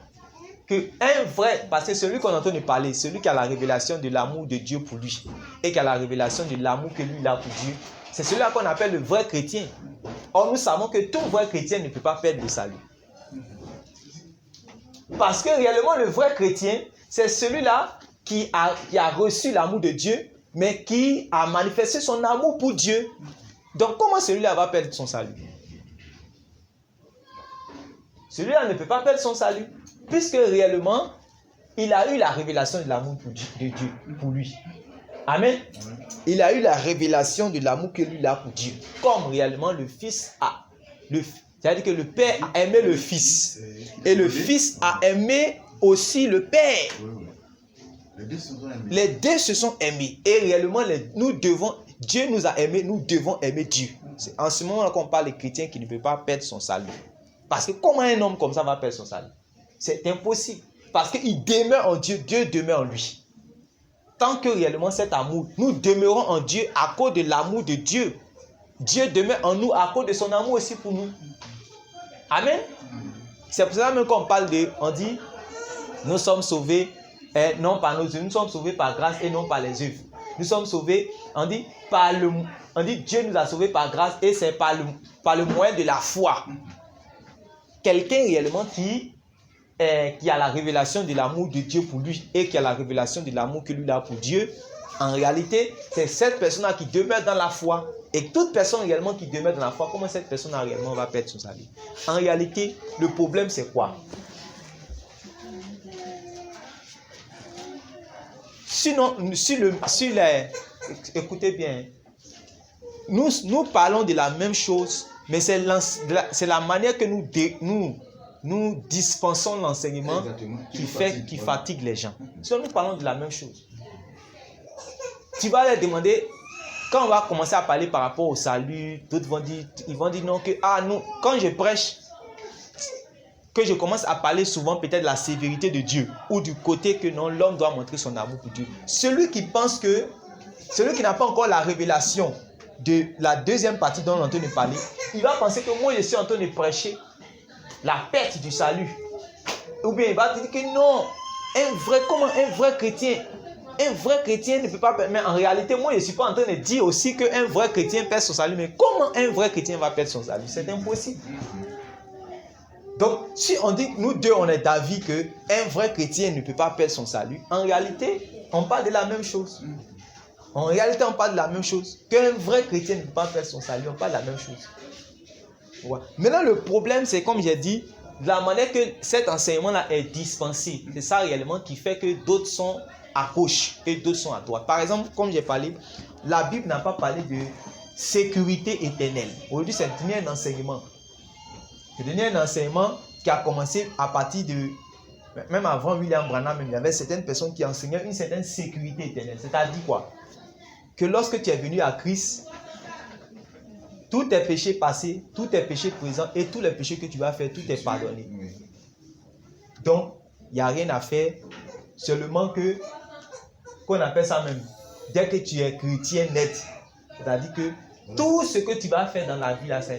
qu'un vrai, parce que celui qu'on entend nous parler, celui qui a la révélation de l'amour de Dieu pour lui et qui a la révélation de l'amour que lui a pour Dieu, c'est celui-là qu'on appelle le vrai chrétien. Or, nous savons que tout vrai chrétien ne peut pas perdre le salut. Parce que réellement, le vrai chrétien, c'est celui-là qui a reçu l'amour de Dieu, mais qui a manifesté son amour pour Dieu. Donc, comment celui-là va perdre son salut? Celui-là ne peut pas perdre son salut, puisque réellement, il a eu la révélation de l'amour de Dieu pour lui. Amen. Il a eu la révélation de l'amour que lui a pour Dieu. Comme réellement le Fils a. C'est-à-dire que le Père a aimé le Fils. Et le Fils a aimé aussi le Père. Les deux se sont aimés. Et réellement, Dieu nous a aimés, nous devons aimer Dieu. C'est en ce moment qu'on parle des chrétiens qui ne peuvent pas perdre son salut. Parce que comment un homme comme ça va perdre son salut? C'est impossible. Parce qu'il demeure en Dieu, Dieu demeure en lui. tant que réellement cet amour, nous demeurons en Dieu à cause de l'amour de Dieu. Dieu demeure en nous à cause de son amour aussi pour nous. Amen. C'est pour ça même qu'on parle de, on dit, nous sommes sauvés, non par nos œuvres, nous sommes sauvés par grâce et non par les œuvres. Nous sommes sauvés, on dit Dieu nous a sauvés par grâce et c'est par le moyen de la foi. Quelqu'un réellement qui a la révélation de l'amour de Dieu pour lui et qui a la révélation de l'amour que lui a pour Dieu, en réalité, c'est cette personne-là qui demeure dans la foi. Et toute personne réellement qui demeure dans la foi, comment cette personne-là réellement va perdre son salut? En réalité, le problème c'est quoi? Sinon, écoutez bien, nous parlons de la même chose, mais c'est la manière que nous dispensons l'enseignement qui fatigue les gens. Sinon, nous parlons de la même chose. Tu vas leur demander, quand on va commencer à parler par rapport au salut, d'autres ils vont dire non, non, quand je prêche, que je commence à parler souvent peut-être de la sévérité de Dieu, ou du côté que non, l'homme doit montrer son amour pour Dieu. Celui qui n'a pas encore la révélation de la deuxième partie dont on est en train de parler, il va penser que moi je suis en train de prêcher la perte du salut. Ou bien il va dire que non, un vrai chrétien ne peut pas perdre. Mais en réalité, moi je ne suis pas en train de dire aussi qu'un vrai chrétien perd son salut. Mais comment un vrai chrétien va perdre son salut? C'est impossible. Donc, si on dit, nous deux, on est d'avis qu'un vrai chrétien ne peut pas perdre son salut, en réalité, on parle de la même chose. En réalité, on parle de la même chose. Qu'un vrai chrétien ne peut pas perdre son salut, on parle de la même chose. Ouais. Maintenant, le problème, c'est comme j'ai dit, de la manière que cet enseignement-là est dispensé. C'est ça réellement qui fait que d'autres sont à gauche et d'autres sont à droite. Par exemple, comme j'ai parlé, la Bible n'a pas parlé de sécurité éternelle. Aujourd'hui, c'est devenu un enseignement. C'est devenu un enseignement qui a commencé à partir de... Même avant William Branham, il y avait certaines personnes qui enseignaient une certaine sécurité éternelle. C'est-à-dire quoi? Que lorsque tu es venu à Christ, tous tes péchés passés, tous tes péchés présents et tous les péchés que tu vas faire, tout est pardonné. Donc, il n'y a rien à faire. Seulement qu'on appelle ça même, dès que tu es chrétien net, c'est-à-dire que tout ce que tu vas faire dans la vie, là, ce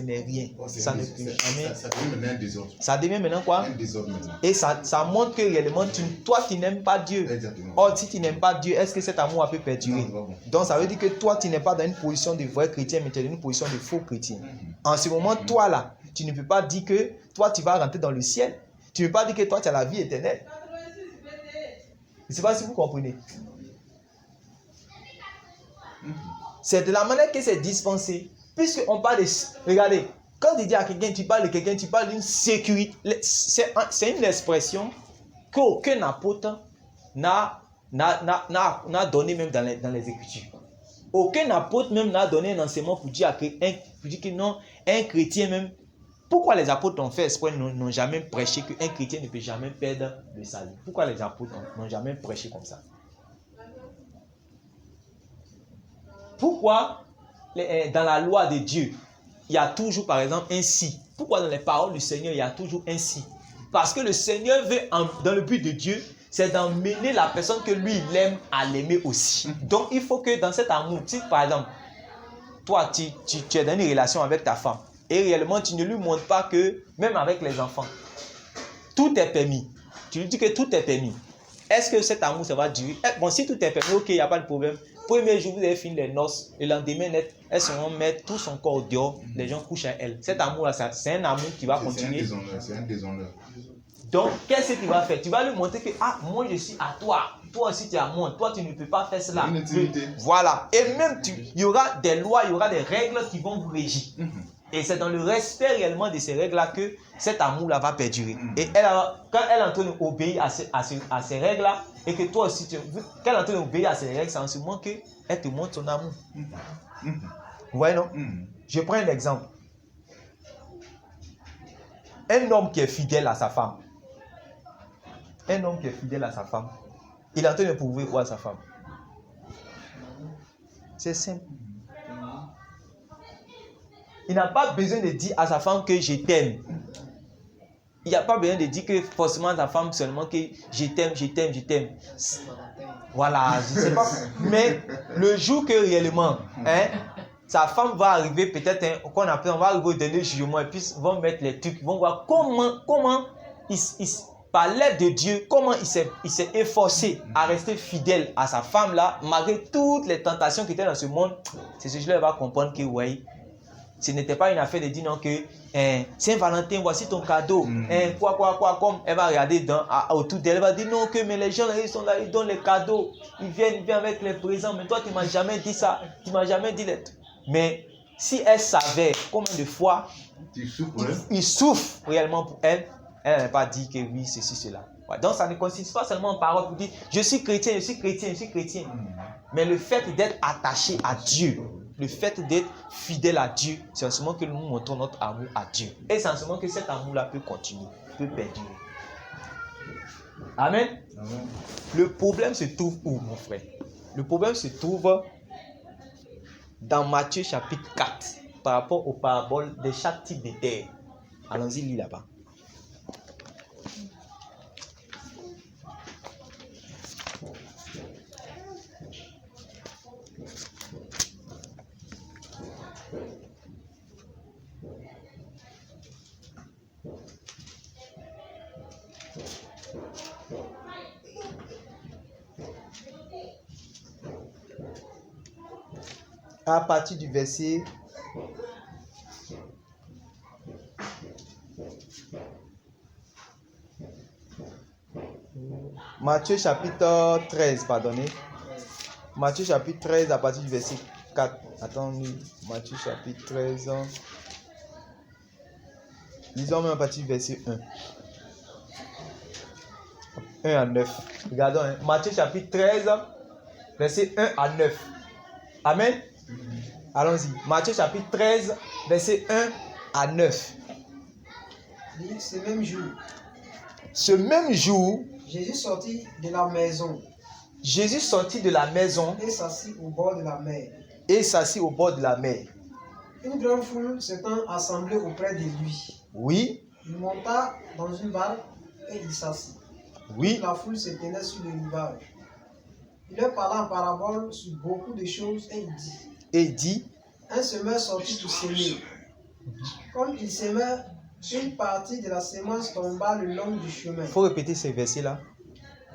n'est rien. Ça ne peut jamais. Ça devient maintenant un désordre. Ça devient maintenant quoi? Un désordre maintenant. Et ça montre que réellement, toi, tu n'aimes pas Dieu. Exactement. Or, si tu n'aimes pas Dieu, est-ce que cet amour peut perdurer? Donc, ça veut dire que toi, tu n'es pas dans une position de vrai chrétien, mais tu es dans une position de faux chrétien. En ce moment, toi, là, tu ne peux pas dire que toi, tu vas rentrer dans le ciel. Tu ne peux pas dire que toi, tu as la vie éternelle. Je ne sais pas si vous comprenez. C'est de la manière que c'est dispensé. Puisqu'on parle de... Regardez, quand tu dis à quelqu'un, tu parles de quelqu'un, tu parles d'une sécurité. C'est une expression qu'aucun apôtre n'a donné même dans les Écritures. Aucun apôtre même n'a donné un enseignement pour dire que non, un chrétien même... Pourquoi les apôtres ont fait exprès, n'ont jamais prêché qu'un chrétien ne peut jamais perdre le salut? Pourquoi les apôtres n'ont jamais prêché comme ça? Pourquoi dans la loi de Dieu, il y a toujours par exemple un si? Pourquoi dans les paroles du Seigneur, il y a toujours un si? Parce que le Seigneur veut, dans le but de Dieu, c'est d'emmener la personne que lui, il aime à l'aimer aussi. Donc, il faut que dans cet amour, si par exemple, toi, tu es dans une relation avec ta femme, et réellement, tu ne lui montres pas que, même avec les enfants, tout est permis. Tu lui dis que tout est permis. Est-ce que cet amour, ça va durer? Bon, si tout est permis, ok, il n'y a pas de problème. Premier jour, vous avez fini les noces. Le lendemain, elles se vont mettre tout son corps dehors. Les gens couchent à elle. Cet amour-là, c'est un amour qui va continuer. C'est un déshonneur. Donc, qu'est-ce que tu vas faire? Tu vas lui montrer que, moi, je suis à toi. Toi aussi, tu es à moi. Toi, tu ne peux pas faire cela. Une intimité. Voilà. Et même, il y aura des lois, il y aura des règles qui vont vous régir. Et c'est dans le respect réellement de ces règles-là que cet amour-là va perdurer. Et quand elle est en train d'obéir à ces règles-là, et que toi aussi, quand elle est en train d'obéir à ces règles, c'est en ce moment qu'elle te montre son amour. Vous voyez, non? Je prends un exemple. Un homme qui est fidèle à sa femme. Un homme qui est fidèle à sa femme. Il est en train de prouver quoi à sa femme? C'est simple. Il n'a pas besoin de dire à sa femme que je t'aime. Il n'y a pas besoin de dire que forcément ta femme seulement que je t'aime, je t'aime, je t'aime. Voilà, je ne sais pas. Mais le jour que réellement, sa femme va arriver peut-être, on va arriver au dernier jugement et puis ils vont mettre les trucs, ils vont voir comment par l'aide de Dieu, comment il s'est efforcé à rester fidèle à sa femme là, malgré toutes les tentations qui étaient dans ce monde. C'est ce jour-là, elle va comprendre que oui, ce n'était pas une affaire de dire non que Saint-Valentin, voici ton cadeau. Quoi, comme elle va regarder autour d'elle, elle va dire non que mais les gens là, ils sont là, ils donnent les cadeaux, ils viennent avec les présents, mais toi tu m'as jamais dit ça, tu m'as jamais dit les... Mais si elle savait combien de fois il souffre réellement pour elle, elle n'a pas dit que oui, ceci, cela. Ouais, donc ça ne consiste pas seulement en parole pour dire je suis chrétien, je suis chrétien, je suis chrétien. Mais le fait d'être attaché à Dieu, le fait d'être fidèle à Dieu, c'est en ce moment que nous montrons notre amour à Dieu. Et c'est en ce moment que cet amour-là peut continuer, peut perdurer. Amen. Amen. Le problème se trouve où, mon frère? Le problème se trouve dans Matthieu chapitre 4, par rapport aux paraboles de chaque type de terre. Allons-y, lis là-bas. À partir du verset Matthieu chapitre 13, pardonnez. Matthieu chapitre 13 à partir du verset 4. Attendez, Matthieu chapitre 13. Lisons même à partir du verset 1 à 9. Regardons, Matthieu chapitre 13, verset 1 à 9. Amen. Allons-y. Matthieu chapitre 13, verset 1 à 9. Ce même jour. Ce même jour, Jésus sortit de la maison. Jésus sortit de la maison et s'assit au bord de la mer. Et s'assit au bord de la mer. Une grande foule s'étant assemblée auprès de lui. Oui. Il monta dans une barque et il s'assit. Oui. Toute la foule se tenait sur le rivage. Il leur parla en parabole sur beaucoup de choses et il dit. Un semeur sortit pour s'aimer. Comme il s'aimait, une partie de la semence tomba le long du chemin. Il faut répéter ces versets-là.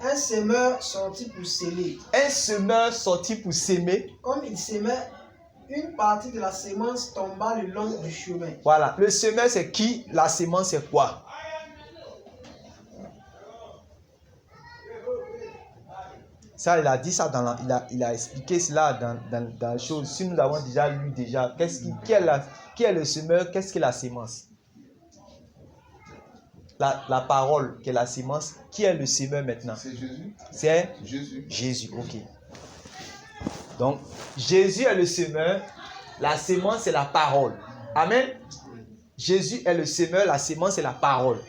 Un semeur sortit pour s'aimer. Un semeur sortit pour s'aimer. Comme il s'aimait, une partie de la semence tomba le long du chemin. Voilà. Le semeur, c'est qui? La semence, c'est quoi? Ça, il a dit ça il a expliqué cela dans la chose. Si nous l'avons déjà lu déjà, qui est le semeur? Qu'est-ce que la semence? La parole qui est la semence. Qui est le semeur maintenant? C'est Jésus. C'est Jésus. Jésus, ok. Donc, Jésus est le semeur. La semence, c'est la parole. Amen. Jésus est le semeur. La semence, c'est la parole.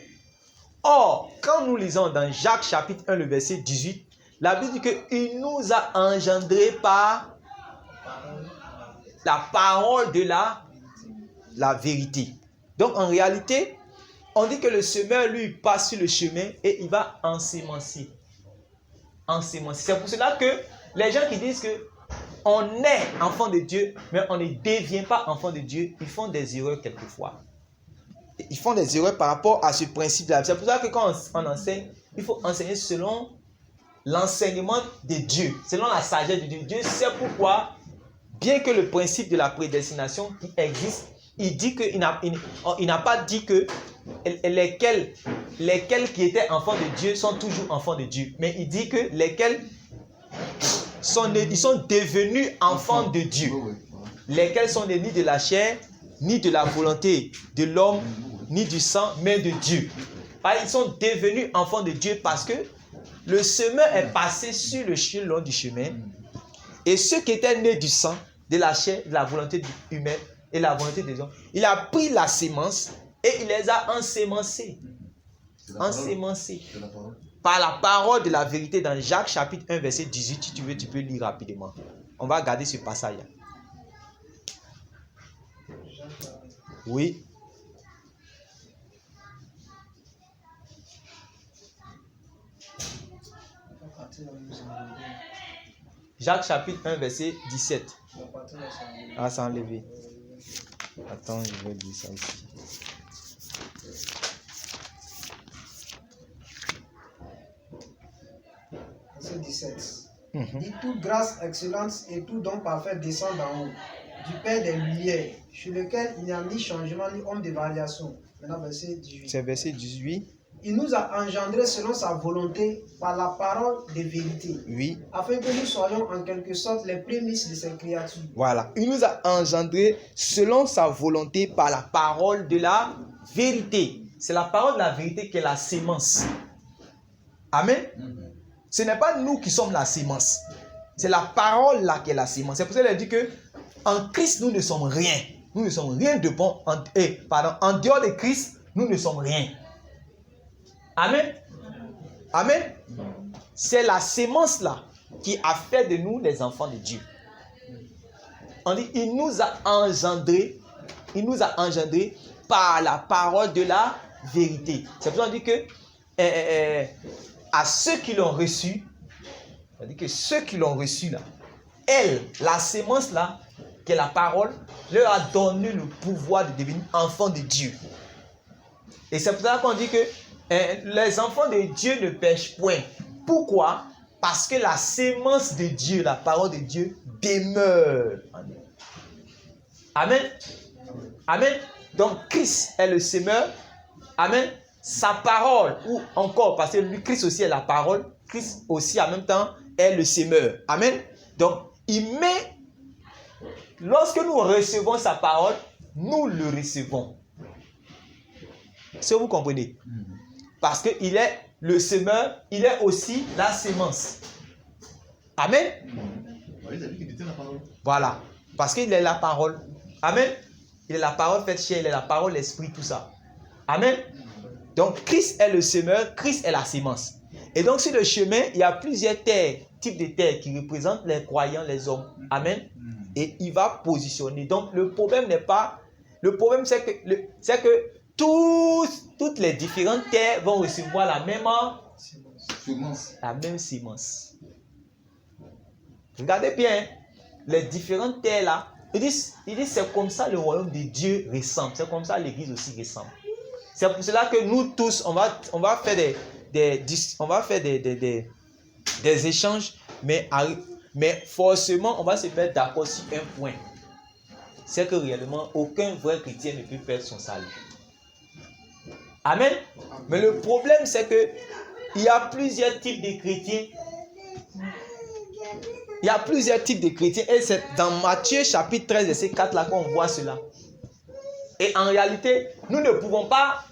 Or, quand nous lisons dans Jacques chapitre 1, le verset 18, la Bible dit qu'il nous a engendrés par la parole de la vérité. Donc, en réalité, on dit que le semeur, lui, passe sur le chemin et il va ensemencer. C'est pour cela que les gens qui disent que on est enfant de Dieu, mais on ne devient pas enfant de Dieu, ils font des erreurs quelquefois. Ils font des erreurs par rapport à ce principe-là. C'est pour ça que quand on enseigne, il faut enseigner selon l'enseignement de Dieu, selon la sagesse de Dieu. Dieu sait pourquoi, bien que le principe de la prédestination qui existe, il dit qu'il n'a pas dit que lesquels qui étaient enfants de Dieu sont toujours enfants de Dieu. Mais il dit que lesquels ils sont devenus enfants de Dieu. Lesquels sont nés ni de la chair, ni de la volonté de l'homme, ni du sang, mais de Dieu. Ils sont devenus enfants de Dieu parce que le semeur est passé sur le long du chemin. Et ceux qui étaient nés du sang, de la chair, de la volonté humaine et la volonté des hommes, il a pris la sémence et il les a ensémencés. Par la parole de la vérité dans Jacques chapitre 1 verset 18, si tu veux, tu peux lire rapidement. On va regarder ce passage-là. Oui. Jacques chapitre 1, verset 17. La partie là, c'est enlevé. Ah, c'est enlevé. Attends, je vais dire ça ici. Verset 17. Mhm. Dit toute grâce, excellence et tout don parfait descend d'en haut, du Père des Lumières, sur lequel il n'y a ni changement ni ombre de variation. Maintenant, verset 18. C'est verset 18. Il nous a engendrés selon sa volonté par la parole de vérité, Oui. afin que nous soyons en quelque sorte les prémices de ses créatures. Voilà. Il nous a engendrés selon sa volonté par la parole de la vérité. C'est la parole de la vérité qui est la sémence. Amen. Ce n'est pas nous qui sommes la sémence. C'est la parole là qui est la sémence. C'est pour ça qu'il a dit que en Christ, nous ne sommes rien. Nous ne sommes rien de bon. En dehors de Christ, nous ne sommes rien. Amen. Amen. C'est la sémence là qui a fait de nous les enfants de Dieu. On dit, il nous a engendrés par la parole de la vérité. C'est pour ça qu'on dit que à ceux qui l'ont reçu, on dit que ceux qui l'ont reçu là, elle, la sémence là, qui est la parole, leur a donné le pouvoir de devenir enfants de Dieu. Et c'est pour ça qu'on dit que les enfants de Dieu ne pêchent point. Pourquoi? Parce que la sémence de Dieu, la parole de Dieu, demeure en eux. Amen. Amen. Donc Christ est le sémeur. Amen. Sa parole, ou encore, parce que lui, Christ aussi est la parole, Christ aussi en même temps est le sémeur. Amen. Donc, il met, lorsque nous recevons sa parole, nous le recevons. Est-ce que vous comprenez? Parce qu'il est le semeur, il est aussi la sémence. Amen. Voilà. Parce qu'il est la parole. Amen. Il est la parole faite chair, il est la parole, l'esprit, tout ça. Amen. Donc, Christ est le semeur, Christ est la sémence. Et donc, sur le chemin, il y a plusieurs terres, types de terres qui représentent les croyants, les hommes. Amen. Et il va positionner. Donc, le problème n'est pas... Le problème, c'est que toutes les différentes terres vont recevoir la même sémence. Regardez bien, les différentes terres là, ils disent c'est comme ça le royaume de Dieu ressemble. C'est comme ça l'église aussi ressemble. C'est pour cela que nous tous, on va faire des échanges, mais forcément, on va se mettre d'accord sur un point. C'est que réellement, aucun vrai chrétien ne peut perdre son salut. Amen. Mais le problème, c'est que il y a plusieurs types de chrétiens. Il y a plusieurs types de chrétiens. Et c'est dans Matthieu chapitre 13, verset 4 là qu'on voit cela. Et en réalité, nous ne pouvons pas,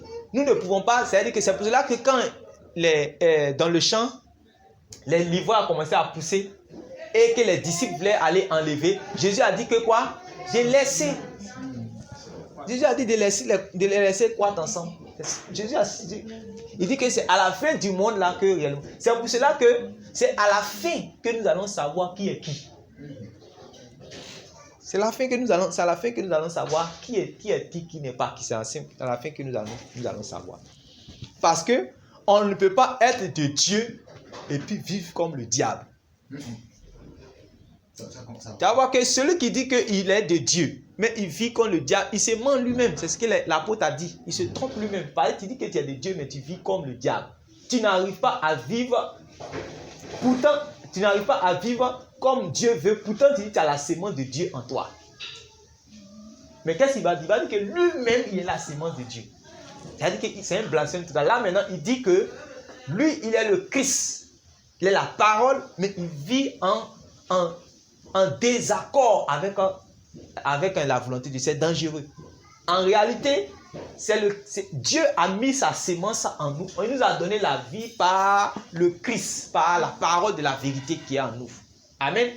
c'est-à-dire que c'est pour cela que quand dans le champ, les livreurs ont commencé à pousser et que les disciples voulaient aller enlever, Jésus a dit que quoi? Jésus a dit de les laisser croître ensemble. Jésus a dit, il dit que c'est à la fin du monde là que réellement. C'est pour cela que c'est à la fin que nous allons savoir qui est qui. C'est à la fin que nous allons savoir qui est qui n'est pas qui. C'est à la fin que nous allons savoir. Parce que on ne peut pas être de Dieu et puis vivre comme le diable. Tu vas voir que celui qui dit qu'il est de Dieu, mais il vit comme le diable, il se ment lui-même. C'est ce que l'apôtre a dit. Il se trompe lui-même. Parce que tu dis que tu es de Dieu, mais tu vis comme le diable. Tu n'arrives pas à vivre. Pourtant, tu n'arrives pas à vivre comme Dieu veut. Pourtant, tu dis que tu as la sémence de Dieu en toi. Mais qu'est-ce qu'il va dire? Il va dire que lui-même, il est la sémence de Dieu. C'est-à-dire que c'est un blasphème. Là, maintenant, il dit que lui, il est le Christ. Il est la parole, mais il vit en désaccord avec la volonté de Dieu. C'est dangereux. En réalité, Dieu a mis sa sémence en nous. Il nous a donné la vie par le Christ, par la parole de la vérité qui est en nous. Amen.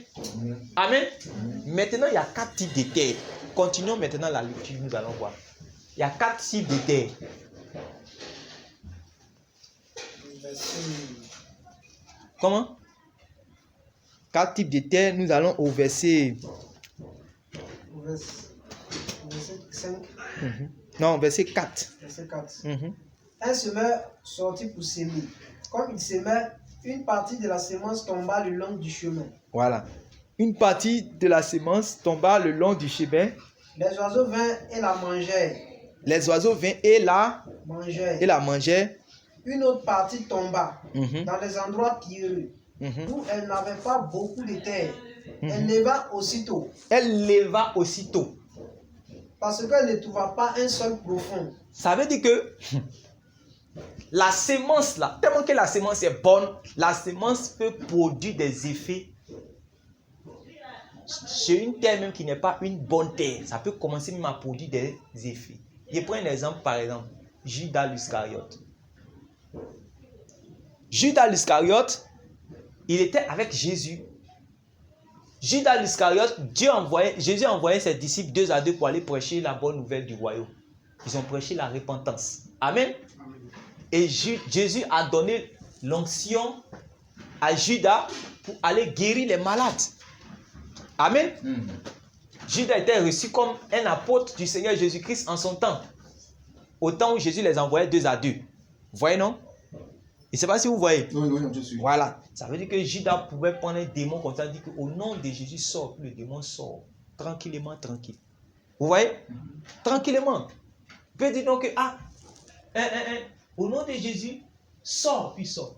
Amen. Maintenant, il y a 4 types de terres. Continuons maintenant la lecture, nous allons voir. Il y a 4 types de terres. Comment? 4 types de terres, nous allons au verset 5. Non, verset 4. Verset 4. Un semeur sortit pour s'aimer. Comme il s'aimait, Une partie de la semence tomba le long du chemin. Voilà. Une partie de la semence tomba le long du chemin. Les oiseaux vinrent et la mangèrent. Les oiseaux vinrent et la mangèrent. Une autre partie tomba Mhm. dans les endroits pierreux, Mhm. où elle n'avait pas beaucoup de terre. Mhm. Elle leva aussitôt, Elle leva aussitôt. parce qu'elle ne trouva pas un sol profond. Ça veut dire que la semence là, tellement que la semence est bonne, la semence peut produire des effets sur une terre même qui n'est pas une bonne terre. Ça peut commencer même à produire des effets. Je prends un exemple, par exemple, Judas l'Iscariote. Judas l'Iscariote, il était avec Jésus. Judas l'Iscariote, Jésus a envoyé ses disciples 2 à 2 pour aller prêcher la bonne nouvelle du royaume. Ils ont prêché la repentance. Amen. Et Jésus a donné l'onction à Judas pour aller guérir les malades. Amen. Judas était reçu comme un apôtre du Seigneur Jésus-Christ en son temps. Au temps où Jésus les envoyait 2 à 2. Vous voyez, non? Je ne sais pas si vous voyez. Oui, je suis. Voilà. Ça veut dire que Judas pouvait prendre un démon comme ça, dire qu'au nom de Jésus sort, le démon sort. Tranquillement, tranquille. Vous voyez? Tranquillement. Il peut dire donc que, au nom de Jésus, sort, puis sort.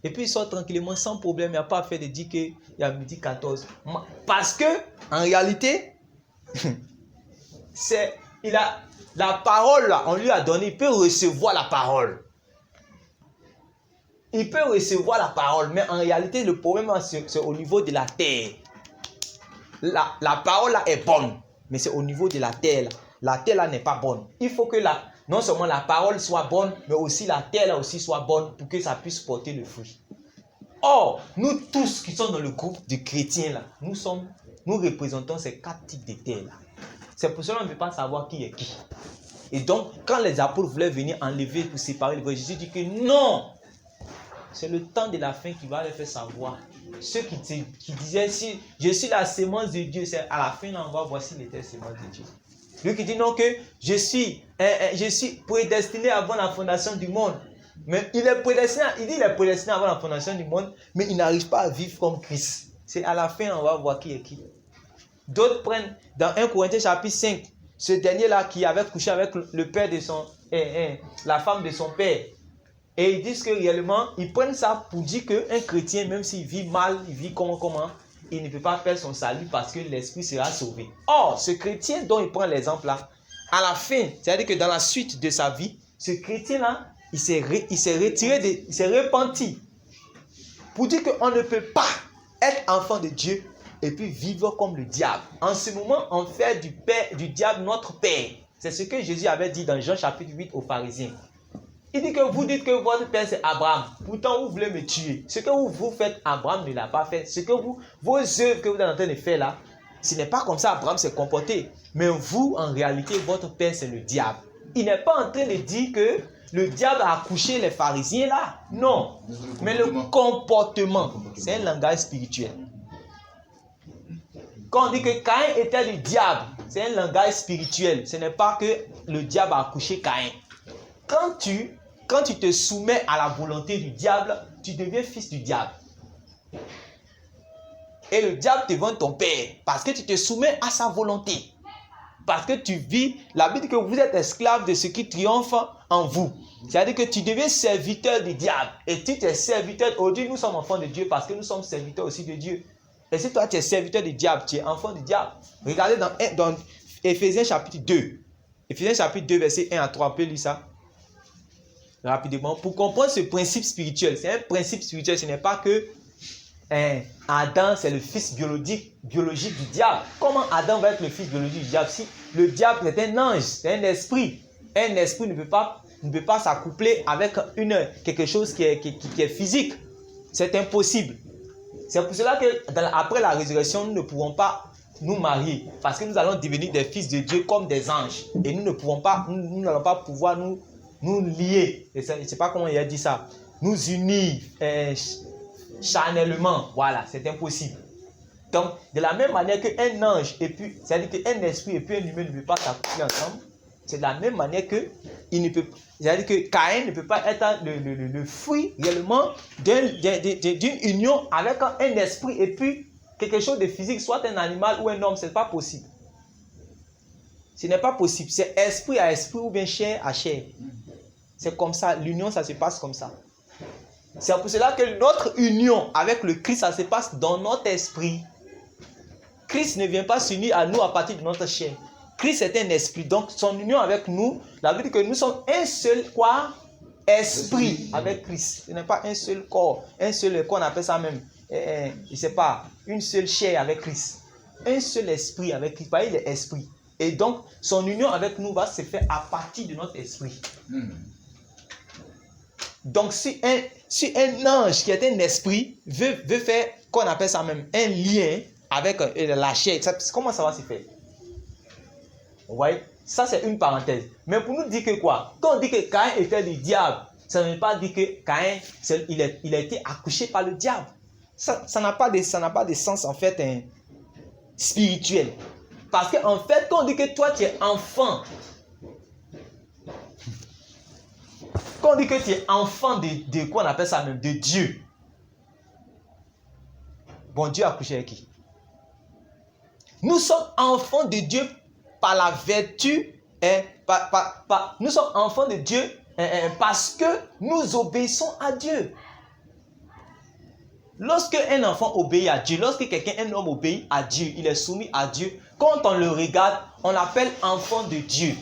Et puis il sort tranquillement, sans problème. Il n'y a pas fait de dire qu'il y a midi 14. Parce que, en réalité, la parole, là, on lui a donné, il peut recevoir la parole. Il peut recevoir la parole, mais en réalité, le problème, c'est au niveau de la terre. La parole là est bonne, mais c'est au niveau de la terre. Là. La terre là n'est pas bonne. Il faut que non seulement la parole soit bonne, mais aussi la terre là aussi soit bonne pour que ça puisse porter le fruit. Or, nous tous qui sommes dans le groupe de chrétiens là, nous représentons ces 4 types de terre là. C'est pour cela qu'on ne peut pas savoir qui est qui. Et donc, quand les apôtres voulaient venir enlever pour séparer les vrais, Jésus dit que non! C'est le temps de la fin qui va les faire savoir. Ceux qui disaient, si je suis la sémence de Dieu, c'est à la fin, on va voir s'il était sémence de Dieu. Lui qui dit non que je suis prédestiné avant la fondation du monde. Mais il est prédestiné, il dit qu'il est prédestiné avant la fondation du monde, mais il n'arrive pas à vivre comme Christ. C'est à la fin, on va voir qui est qui. D'autres prennent, dans 1 Corinthiens chapitre 5, ce dernier-là qui avait couché avec le père de la femme de son père. Et ils disent que réellement, ils prennent ça pour dire qu'un chrétien, même s'il vit mal, il vit comment, il ne peut pas faire son salut parce que l'esprit sera sauvé. Or, ce chrétien dont il prend l'exemple là, à la fin, c'est-à-dire que dans la suite de sa vie, ce chrétien-là, il s'est retiré, il s'est repenti. Pour dire qu'on ne peut pas être enfant de Dieu et puis vivre comme le diable. En ce moment, on fait du diable notre père. C'est ce que Jésus avait dit dans Jean chapitre 8 aux pharisiens. Il dit que vous dites que votre père c'est Abraham. Pourtant, vous voulez me tuer. Ce que vous faites, Abraham ne l'a pas fait. Ce que vos œuvres que vous êtes en train de faire là, ce n'est pas comme ça Abraham s'est comporté. Mais vous, en réalité, votre père c'est le diable. Il n'est pas en train de dire que le diable a accouché les pharisiens là. Non. Mais le comportement, c'est un langage spirituel. Quand on dit que Caïn était le diable, c'est un langage spirituel. Ce n'est pas que le diable a accouché Caïn. Quand tu te soumets à la volonté du diable, tu deviens fils du diable. Et le diable te vend ton père parce que tu te soumets à sa volonté. Parce que tu vis, la Bible dit que vous êtes esclave de ce qui triomphe en vous. C'est-à-dire que tu deviens serviteur du diable. Et tu es serviteur, aujourd'hui nous sommes enfants de Dieu parce que nous sommes serviteurs aussi de Dieu. Et si toi tu es serviteur du diable, tu es enfant du diable. Regardez dans Éphésiens chapitre 2. Éphésiens chapitre 2 verset 1 à 3, on peut lire ça rapidement. Pour comprendre ce principe spirituel, c'est un principe spirituel, ce n'est pas que Adam c'est le fils biologique du diable. Comment Adam va être le fils biologique du diable si le diable est un ange, c'est un esprit. Un esprit ne peut pas s'accoupler avec quelque chose qui est physique. C'est impossible. C'est pour cela que après la résurrection, nous ne pourrons pas nous marier parce que nous allons devenir des fils de Dieu comme des anges. Et nous n'allons pas pouvoir nous lier. Je ne sais pas comment il a dit ça. Nous unir charnellement. Voilà, c'est impossible. Donc, de la même manière qu'un ange et puis, c'est-à-dire qu'un esprit et puis un humain ne peuvent pas s'accoupler ensemble, C'est de la même manière que c'est-à-dire que Caïn ne peut pas être le fruit réellement d'une union avec un esprit et puis quelque chose de physique, soit un animal ou un homme, ce n'est pas possible. Ce n'est pas possible. C'est esprit à esprit ou bien chair à chair. C'est comme ça. L'union, ça se passe comme ça. C'est pour cela que notre union avec le Christ, ça se passe dans notre esprit. Christ ne vient pas s'unir à nous à partir de notre chair. Christ est un esprit. Donc, son union avec nous, la Bible dit que nous sommes un seul quoi? Esprit avec Christ. Ce n'est pas un seul corps. Un seul corps, on appelle ça même. Je ne sais pas. Une seule chair avec Christ. Un seul esprit avec Christ. Il est esprit. Et donc, son union avec nous va se faire à partir de notre esprit. Donc, si un ange qui est un esprit veut faire, qu'on appelle ça même, un lien avec la chair, comment ça va se faire? Vous voyez? Ça, c'est une parenthèse. Mais pour nous dire que quoi? Quand on dit que Caïn était du diable, ça ne veut pas dire que Caïn, il a été accouché par le diable. Ça n'a pas de sens, en fait, spirituel. Parce qu'en fait, quand on dit que toi, tu es enfant, quand on dit que tu es enfant de quoi on appelle ça même? De Dieu. Bon, Dieu a accouché avec qui? Nous sommes enfants de Dieu par la vertu, nous sommes enfants de Dieu parce que nous obéissons à Dieu. Lorsque un enfant obéit à Dieu, lorsque un homme obéit à Dieu, il est soumis à Dieu, quand on le regarde, on l'appelle enfant de Dieu.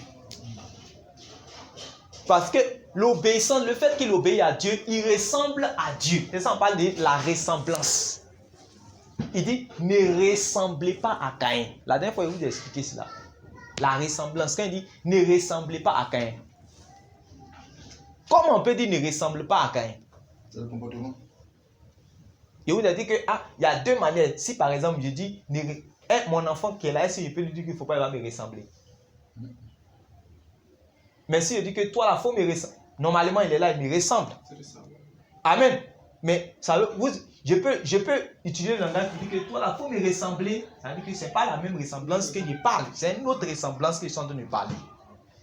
Parce que l'obéissance, le fait qu'il obéit à Dieu, il ressemble à Dieu. C'est ça, on parle de la ressemblance. Il dit, ne ressemblez pas à Caïn. La dernière fois, je vous ai expliqué cela. La ressemblance. Quand il dit, ne ressemblez pas à Caïn. Comment on peut dire ne ressemble pas à Caïn? C'est le comportement. Je vous ai dit que, il y a deux manières. Si par exemple, je dis, mon enfant qui est là, si je peux lui dire qu'il ne faut pas, il va me ressembler. Mais si je dis que toi, la faut me ressembler. Normalement, il est là, il me ressemble. Amen. Mais je peux utiliser le langage qui dit que toi, la faut me ressembler. Ça veut dire que ce n'est pas la même ressemblance que je parle. C'est une autre ressemblance que je suis en train de parler.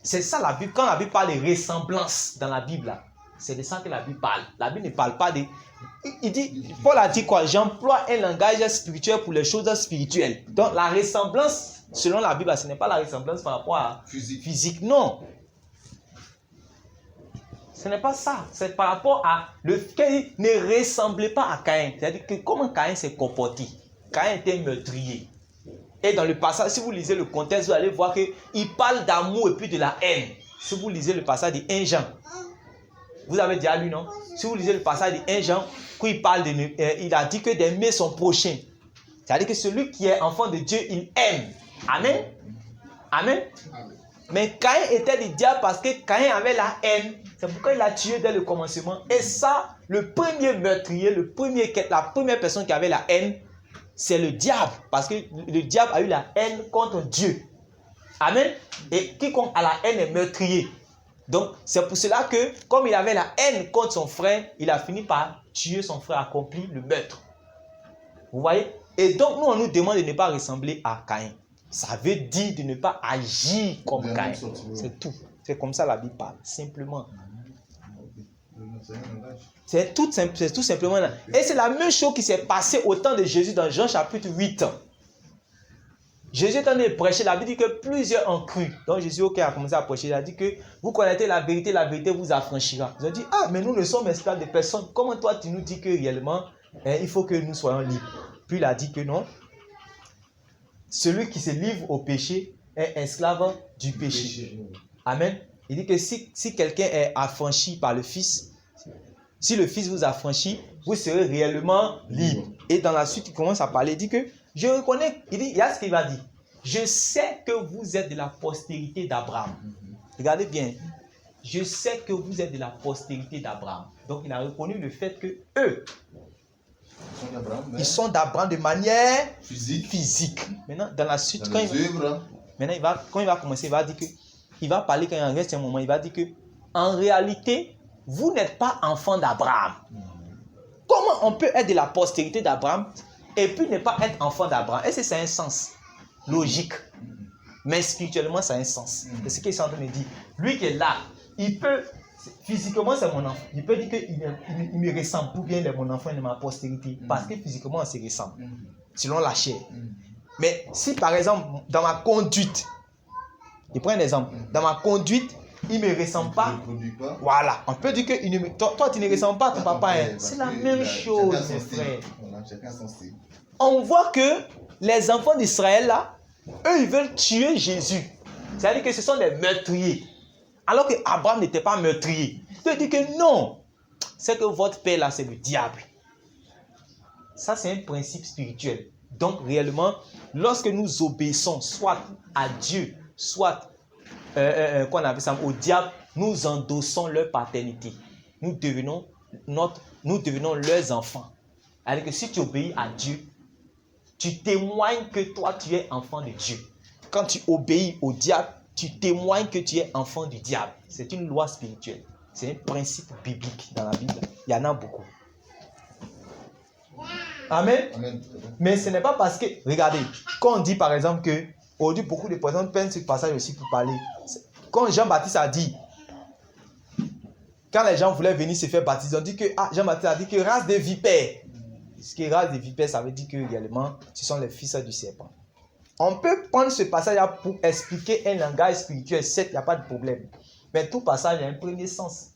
C'est ça la Bible. Quand la Bible parle de ressemblance dans la Bible, c'est de ça que la Bible parle. La Bible ne parle pas de... Il dit, Paul a dit quoi? J'emploie un langage spirituel pour les choses spirituelles. Donc la ressemblance, selon la Bible, ce n'est pas la ressemblance par rapport à physique. Non. Ce n'est pas ça. C'est par rapport à le fait qu'il ne ressemblait pas à Caïn. C'est-à-dire que comment Caïn s'est comporté. Caïn était meurtrier. Et dans le passage, si vous lisez le contexte, vous allez voir qu'il parle d'amour et puis de la haine. Si vous lisez le passage de 1 Jean, vous avez déjà lu, non? Si vous lisez le passage de 1 Jean, quand il parle il a dit que d'aimer son prochain. C'est-à-dire que celui qui est enfant de Dieu, il aime. Amen. Amen. Amen. Mais Caïn était du diable parce que Caïn avait la haine. C'est pourquoi il a tué dès le commencement. Et ça, le premier meurtrier, la première personne qui avait la haine, c'est le diable. Parce que le diable a eu la haine contre Dieu. Amen. Et quiconque a la haine est meurtrier. Donc, c'est pour cela que, comme il avait la haine contre son frère, il a fini par tuer son frère, accomplir le meurtre. Vous voyez? Et donc, nous, on nous demande de ne pas ressembler à Caïn. Ça veut dire de ne pas agir comme Caïn. C'est tout. C'est comme ça la Bible parle, simplement. C'est tout simplement là. Et c'est la même chose qui s'est passée au temps de Jésus dans Jean chapitre 8. Jésus est en train de prêcher, la Bible dit que plusieurs ont cru. Donc Jésus a commencé à prêcher, il a dit que vous connaissez la vérité vous affranchira. Ils ont dit, mais nous ne sommes esclaves de personne. Comment toi tu nous dis que réellement, il faut que nous soyons libres? Puis il a dit que non. Celui qui se livre au péché est esclave du péché. Amen. Il dit que si quelqu'un est affranchi par le Fils, si le Fils vous affranchit, vous serez réellement libre. Et dans la suite, il commence à parler, il dit que je reconnais, il y a ce qu'il va dire. Je sais que vous êtes de la postérité d'Abraham. Regardez bien. Je sais que vous êtes de la postérité d'Abraham. Donc il a reconnu le fait que eux, ils sont d'Abraham de manière physique. Maintenant, dans la suite, quand il va commencer, il va dire que il va parler quand il reste un moment, il va dire que en réalité, vous n'êtes pas enfant d'Abraham. Comment on peut être de la postérité d'Abraham et puis ne pas être enfant d'Abraham? Est-ce que c'est un sens logique? mais spirituellement, ça a un sens. C'est ce qu'il est en train de dire. Lui qui est là, il peut, physiquement, c'est mon enfant. Il peut dire qu'il me ressemble, ou bien il est mon enfant de ma postérité, parce que physiquement, on se ressemble, selon la chair. Mais si par exemple, dans ma conduite, je prends un exemple, dans ma conduite, il ne me ressemble pas. Voilà, on peut dire que toi, tu ne ressembles pas à ton papa. Hein. C'est la même chose, mes frères. On voit que les enfants d'Israël, là, eux, ils veulent tuer Jésus. C'est-à-dire que ce sont des meurtriers. Alors que Abraham n'était pas meurtrier. Il dit que non, c'est que votre père, là, c'est le diable. Ça, c'est un principe spirituel. Donc, réellement, lorsque nous obéissons soit à Dieu, soit qu'on appelle ça, au diable, nous endossons leur paternité. Nous devenons leurs enfants. C'est-à-dire que si tu obéis à Dieu, tu témoignes que toi, tu es enfant de Dieu. Quand tu obéis au diable, tu témoignes que tu es enfant du diable. C'est une loi spirituelle. C'est un principe biblique dans la Bible. Il y en a beaucoup. Amen. Amen. Mais ce n'est pas parce que, regardez, quand on dit par exemple que, aujourd'hui beaucoup de personnes prennent ce passage aussi pour parler. Quand Jean-Baptiste a dit, quand les gens voulaient venir se faire baptiser, on dit que Jean-Baptiste a dit que race de vipères. Ce qui est race de vipères, ça veut dire que réellement, ce sont les fils du serpent. On peut prendre ce passage-là pour expliquer un langage spirituel, certes, il n'y a pas de problème. Mais tout passage a un premier sens.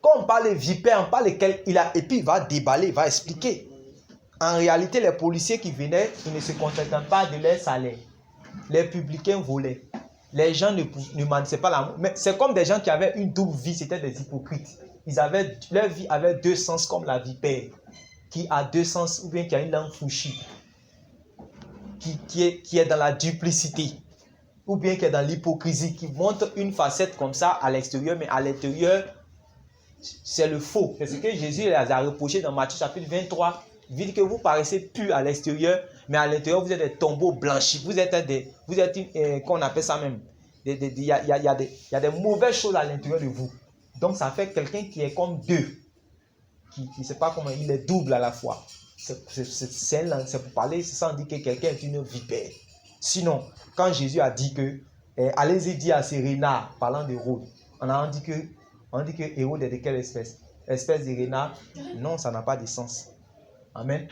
Quand on parle de vipères, on parle lesquels il a, et puis il va déballer, il va expliquer. En réalité, les policiers qui venaient, ils ne se contentaient pas de leur salaire. Les publicains volaient. Les gens ne manquaient pas l'amour. Mais c'est comme des gens qui avaient une double vie, c'était des hypocrites. Leur vie avait deux sens comme la vipère, qui a deux sens, ou bien qui a une langue fourchue, qui est dans la duplicité, ou bien qui est dans l'hypocrisie, qui montre une facette comme ça à l'extérieur, mais à l'intérieur, c'est le faux. C'est ce que Jésus les a reproché dans Matthieu chapitre 23. Il dit que vous paraissez purs à l'extérieur, mais à l'intérieur, vous êtes des tombeaux blanchis. Vous êtes qu'on appelle ça même. Il y a des mauvaises choses à l'intérieur de vous. Donc, ça fait quelqu'un qui est comme deux. Qui ne sait pas comment, il est double à la fois. C'est pour parler, c'est ça, on dit que quelqu'un est une vipère. Sinon, quand Jésus a dit que, allez-y dire à ces renards, parlant d'Hérode, on dit que Hérode est de quelle espèce? Espèce de renard? Non, ça n'a pas de sens. Amen.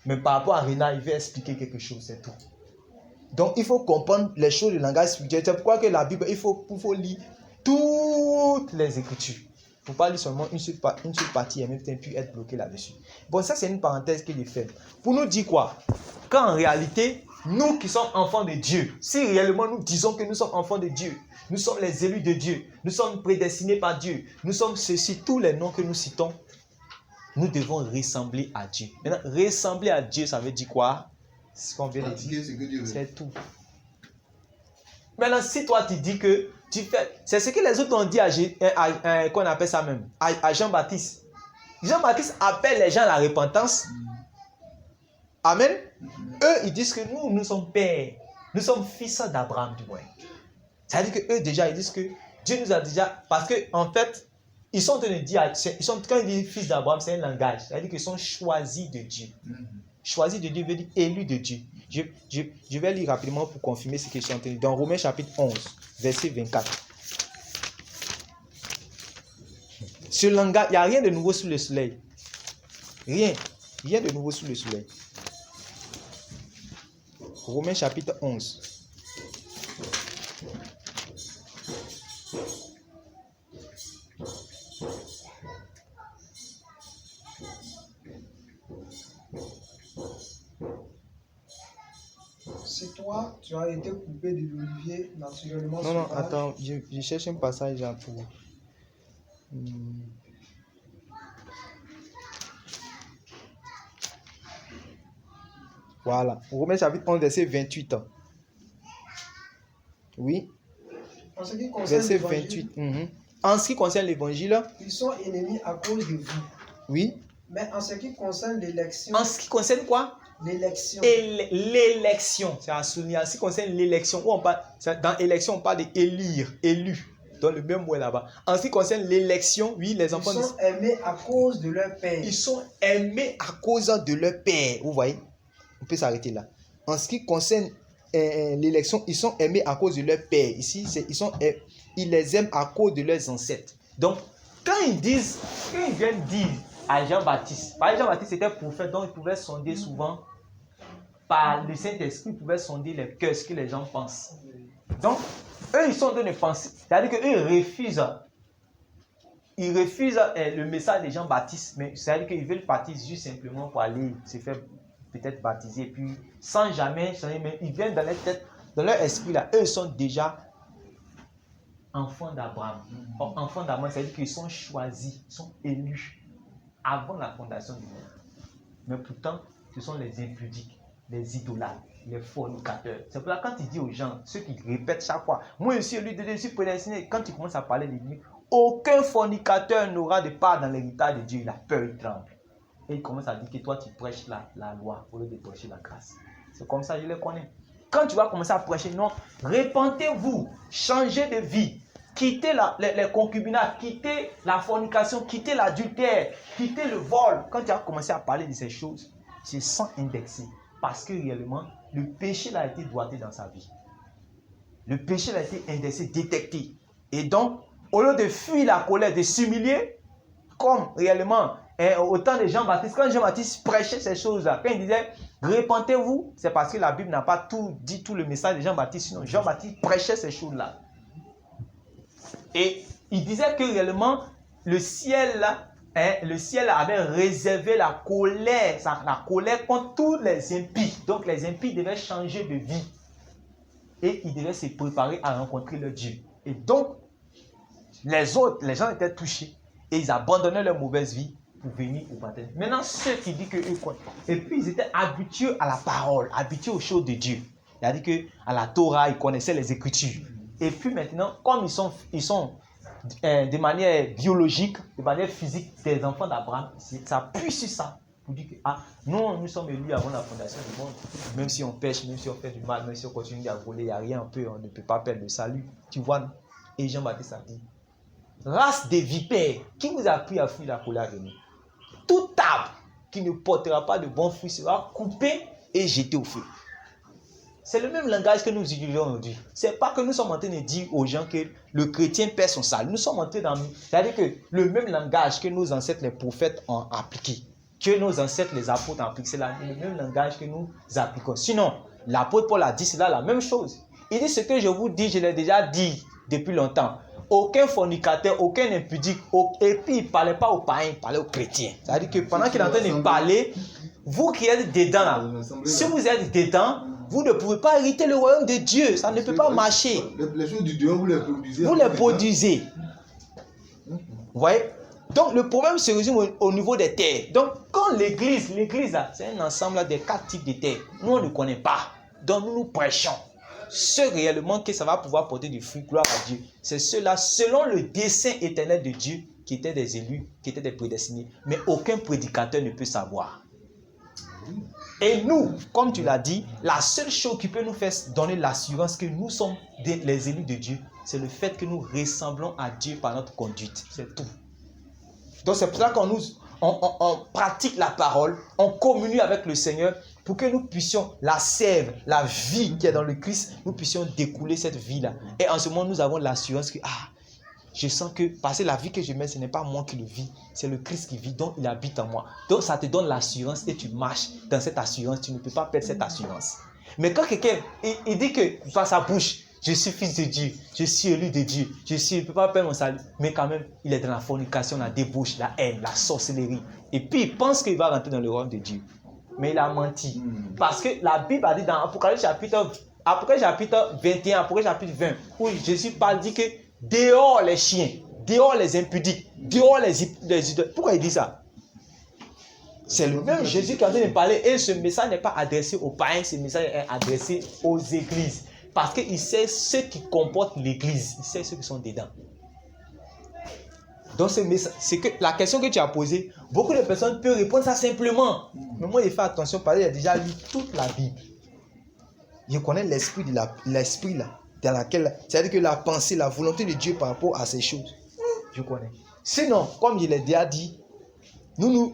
Mais par rapport à renard, il veut expliquer quelque chose, c'est tout. Donc, il faut comprendre les choses du langage spirituel. C'est pourquoi que la Bible, il faut lire toutes les Écritures. Il ne faut pas lire seulement une seule partie et même temps puis être bloqué là-dessus. Bon, ça, c'est une parenthèse qu'il est fait. Pour nous dire quoi? Qu'en réalité, nous qui sommes enfants de Dieu, si réellement nous disons que nous sommes enfants de Dieu, nous sommes les élus de Dieu, nous sommes prédestinés par Dieu, nous sommes ceci, tous les noms que nous citons, nous devons ressembler à Dieu. Maintenant, ressembler à Dieu, ça veut dire quoi? C'est ce qu'on vient de dire. C'est tout. Maintenant, si toi tu dis que tu fais, c'est ce que les autres ont dit qu'on appelle ça même, à Jean-Baptiste. Jean-Baptiste appelle les gens à la repentance. Amen. Eux, ils disent que nous sommes pères. Nous sommes fils d'Abraham, du moins. C'est-à-dire que eux, déjà, ils disent que Dieu nous a déjà. Parce que, en fait, ils sont en train de dire. Quand ils disent fils d'Abraham, c'est un langage. C'est-à-dire qu'ils sont choisis de Dieu. Choisis de Dieu veut dire élus de Dieu. Je vais lire rapidement pour confirmer ce que je suis en train de dire. Dans Romains chapitre 11, verset 24. Ce langage, il n'y a rien de nouveau sous le soleil. Rien de nouveau sous le soleil. Romains chapitre 11. C'est toi, tu as été coupé de l'olivier naturellement. Non, attends, je cherche un passage là pour. Voilà, Romains chapitre 11, verset 28. Oui. En ce qui concerne verset 28. En ce qui concerne l'évangile, ils sont ennemis à cause de vous. Oui. Mais en ce qui concerne l'élection. En ce qui concerne quoi? L'élection. Et l'élection, c'est à souligner. En ce qui concerne l'élection, dans l'élection, on parle d'élire, élu. Dans le même mot là-bas. En ce qui concerne l'élection, oui, les enfants. Ils sont aimés à cause de leur père. Ils sont aimés à cause de leur père. Vous voyez? On peut s'arrêter là. En ce qui concerne l'élection, ils sont aimés à cause de leur père. Ici, ils les aiment à cause de leurs ancêtres. Donc, quand ils viennent dire à Jean-Baptiste, par exemple, Jean-Baptiste était prophète, donc il pouvait sonder souvent, par le Saint-Esprit, il pouvait sonder les cœurs, ce que les gens pensent. Donc, eux, ils sont en train de penser, c'est-à-dire qu'eux, ils refusent le message de Jean-Baptiste, mais c'est-à-dire qu'ils veulent partir juste simplement pour aller se faire peut-être baptiser, puis sans jamais changer, mais ils viennent dans leur tête, dans leur esprit là, eux sont déjà enfants d'Abraham. Enfants d'Abraham, c'est-à-dire qu'ils sont choisis, ils sont élus avant la fondation du monde. Mais pourtant, ce sont les impudiques, les idolâtres, les fornicateurs. C'est pour ça quand il dit aux gens, ceux qui répètent chaque fois, moi aussi, élu de Dieu, je suis prédestiné, quand il commence à parler de lui, aucun fornicateur n'aura de part dans l'héritage de Dieu, il a peur, il tremble. Et il commence à dire que toi, tu prêches la loi au lieu de prêcher la grâce. C'est comme ça, je les connais. Quand tu vas commencer à prêcher, non, répentez-vous, changez de vie, quittez les concubinats, quittez la fornication, quittez l'adultère, quittez le vol. Quand tu vas commencer à parler de ces choses, c'est sans indexer. Parce que réellement, le péché a été doigté dans sa vie. Le péché a été indexé, détecté. Et donc, au lieu de fuir la colère, de s'humilier, comme réellement, au temps de Jean-Baptiste, quand Jean-Baptiste prêchait ces choses-là, quand il disait « Répentez-vous », c'est parce que la Bible n'a pas tout dit, tout le message de Jean-Baptiste, sinon Jean-Baptiste prêchait ces choses-là. Et il disait que réellement, le ciel avait réservé la colère contre tous les impies. Donc les impies devaient changer de vie. Et ils devaient se préparer à rencontrer leur Dieu. Et donc, les gens étaient touchés. Et ils abandonnaient leur mauvaise vie pour venir au baptême. Maintenant, ceux qui disent qu'eux croient. Et puis, ils étaient habitués à la parole, habitués aux choses de Dieu. C'est-à-dire qu'à la Torah, ils connaissaient les Écritures. Et puis maintenant, comme ils sont de manière biologique, de manière physique, des enfants d'Abraham, ça appuie sur ça. Pour dire que, nous sommes élus avant la fondation du monde. Même si on pêche, même si on fait du mal, même si on continue à voler, il n'y a rien, on ne peut pas perdre le salut. Tu vois, et Jean-Baptiste a dit, race des vipères, qui vous a appris à fuir la colère de nous? Tout arbre qui ne portera pas de bons fruits sera coupé et jeté au feu. C'est le même langage que nous utilisons aujourd'hui. Ce n'est pas que nous sommes en train de dire aux gens que le chrétien perd son salut. Nous sommes en train d'en... C'est-à-dire que le même langage que nos ancêtres, les prophètes, ont appliqué, que nos ancêtres, les apôtres, ont appliqué, c'est le même langage que nous appliquons. Sinon, l'apôtre Paul a dit cela, la même chose. Il dit ce que je vous dis, je l'ai déjà dit depuis longtemps. Aucun fornicateur, aucun impudique, et puis il ne parlait pas aux païens, il parlait aux chrétiens. C'est-à-dire que pendant qu'il est en train de parler, vous qui êtes dedans là, si vous êtes dedans, vous ne pouvez pas hériter le royaume de Dieu. Ça ne peut pas marcher. Les choses du Dieu, vous les produisez. Vous les produisez. Vous voyez? Donc le problème se résume au niveau des terres. Donc quand l'église là, c'est un ensemble des 4 types de terres. Nous on ne connaît pas. Donc nous prêchons. Ceux réellement que ça va pouvoir porter du fruit, gloire à Dieu, c'est ceux-là selon le dessein éternel de Dieu qui étaient des élus, qui étaient des prédestinés. Mais aucun prédicateur ne peut savoir. Et nous, comme tu l'as dit, la seule chose qui peut nous faire donner l'assurance que nous sommes les élus de Dieu, c'est le fait que nous ressemblons à Dieu par notre conduite. C'est tout. Donc c'est pour ça qu'on pratique la parole, on communie avec le Seigneur pour que nous puissions, la sève, la vie qui est dans le Christ, nous puissions découler cette vie-là. Et en ce moment, nous avons l'assurance que, je sens que, parce que la vie que je mets, ce n'est pas moi qui le vis, c'est le Christ qui vit, donc il habite en moi. Donc ça te donne l'assurance et tu marches dans cette assurance, tu ne peux pas perdre cette assurance. Mais quand quelqu'un, il dit que, par sa bouche, je suis fils de Dieu, je suis élu de Dieu, je ne peux pas perdre mon salut, mais quand même, il est dans la fornication, la débauche, la haine, la sorcellerie. Et puis il pense qu'il va rentrer dans le royaume de Dieu. Mais il a menti. Parce que la Bible a dit dans Apocalypse chapitre 21, Apocalypse chapitre 20, où Jésus parle, dit que dehors les chiens, dehors les impudiques, dehors les idoles. Pourquoi il dit ça? C'est le même Jésus qui est en train de parler. Et ce message n'est pas adressé aux païens, ce message est adressé aux églises. Parce qu'il sait ceux qui comportent l'église, il sait ceux qui sont dedans. Donc c'est que la question que tu as posée, beaucoup de personnes peuvent répondre ça simplement. Mais moi, il fait attention parce que j'ai déjà lu toute la Bible. Je connais l'esprit là, dans laquelle, c'est-à-dire que la pensée, la volonté de Dieu par rapport à ces choses. Je connais. Sinon, comme je l'ai déjà dit, nous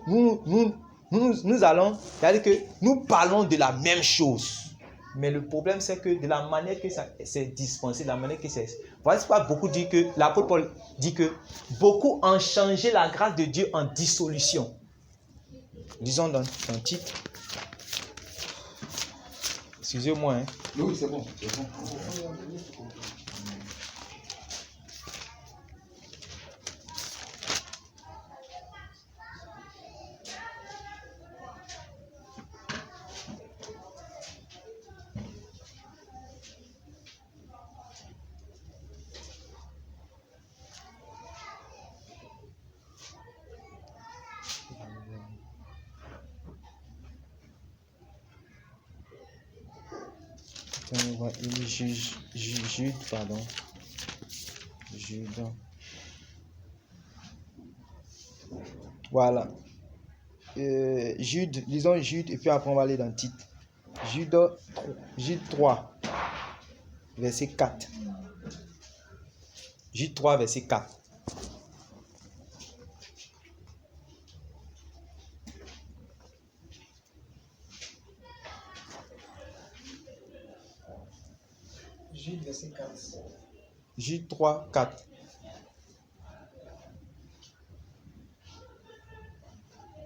allons, c'est-à-dire que nous parlons de la même chose. Mais le problème, c'est que de la manière que ça s'est dispensé, de la manière que c'est... Voilà pourquoi beaucoup disent que, l'apôtre Paul dit que beaucoup ont changé la grâce de Dieu en dissolution. Disons dans un titre. Excusez-moi. Hein. Oui, c'est bon. C'est bon. Jude, pardon. Jude. Voilà. Jude, lisons Jude et puis après on va aller dans Tite. Jude 3, verset 4. Jude 3, verset 4. Jude, verset 4. Jude 3, 4.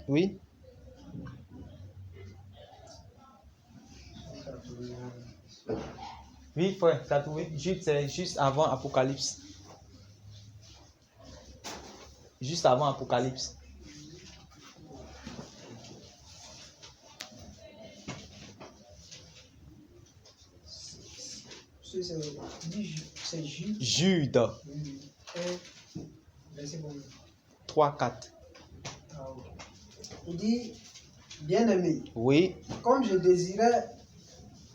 Oui. Oui, frère, tu as trouvé. Jude, c'est juste avant Apocalypse. Juste avant Apocalypse. C'est Jude. Jude 3, 4. Il dit, bien-aimé, Oui. comme je désirais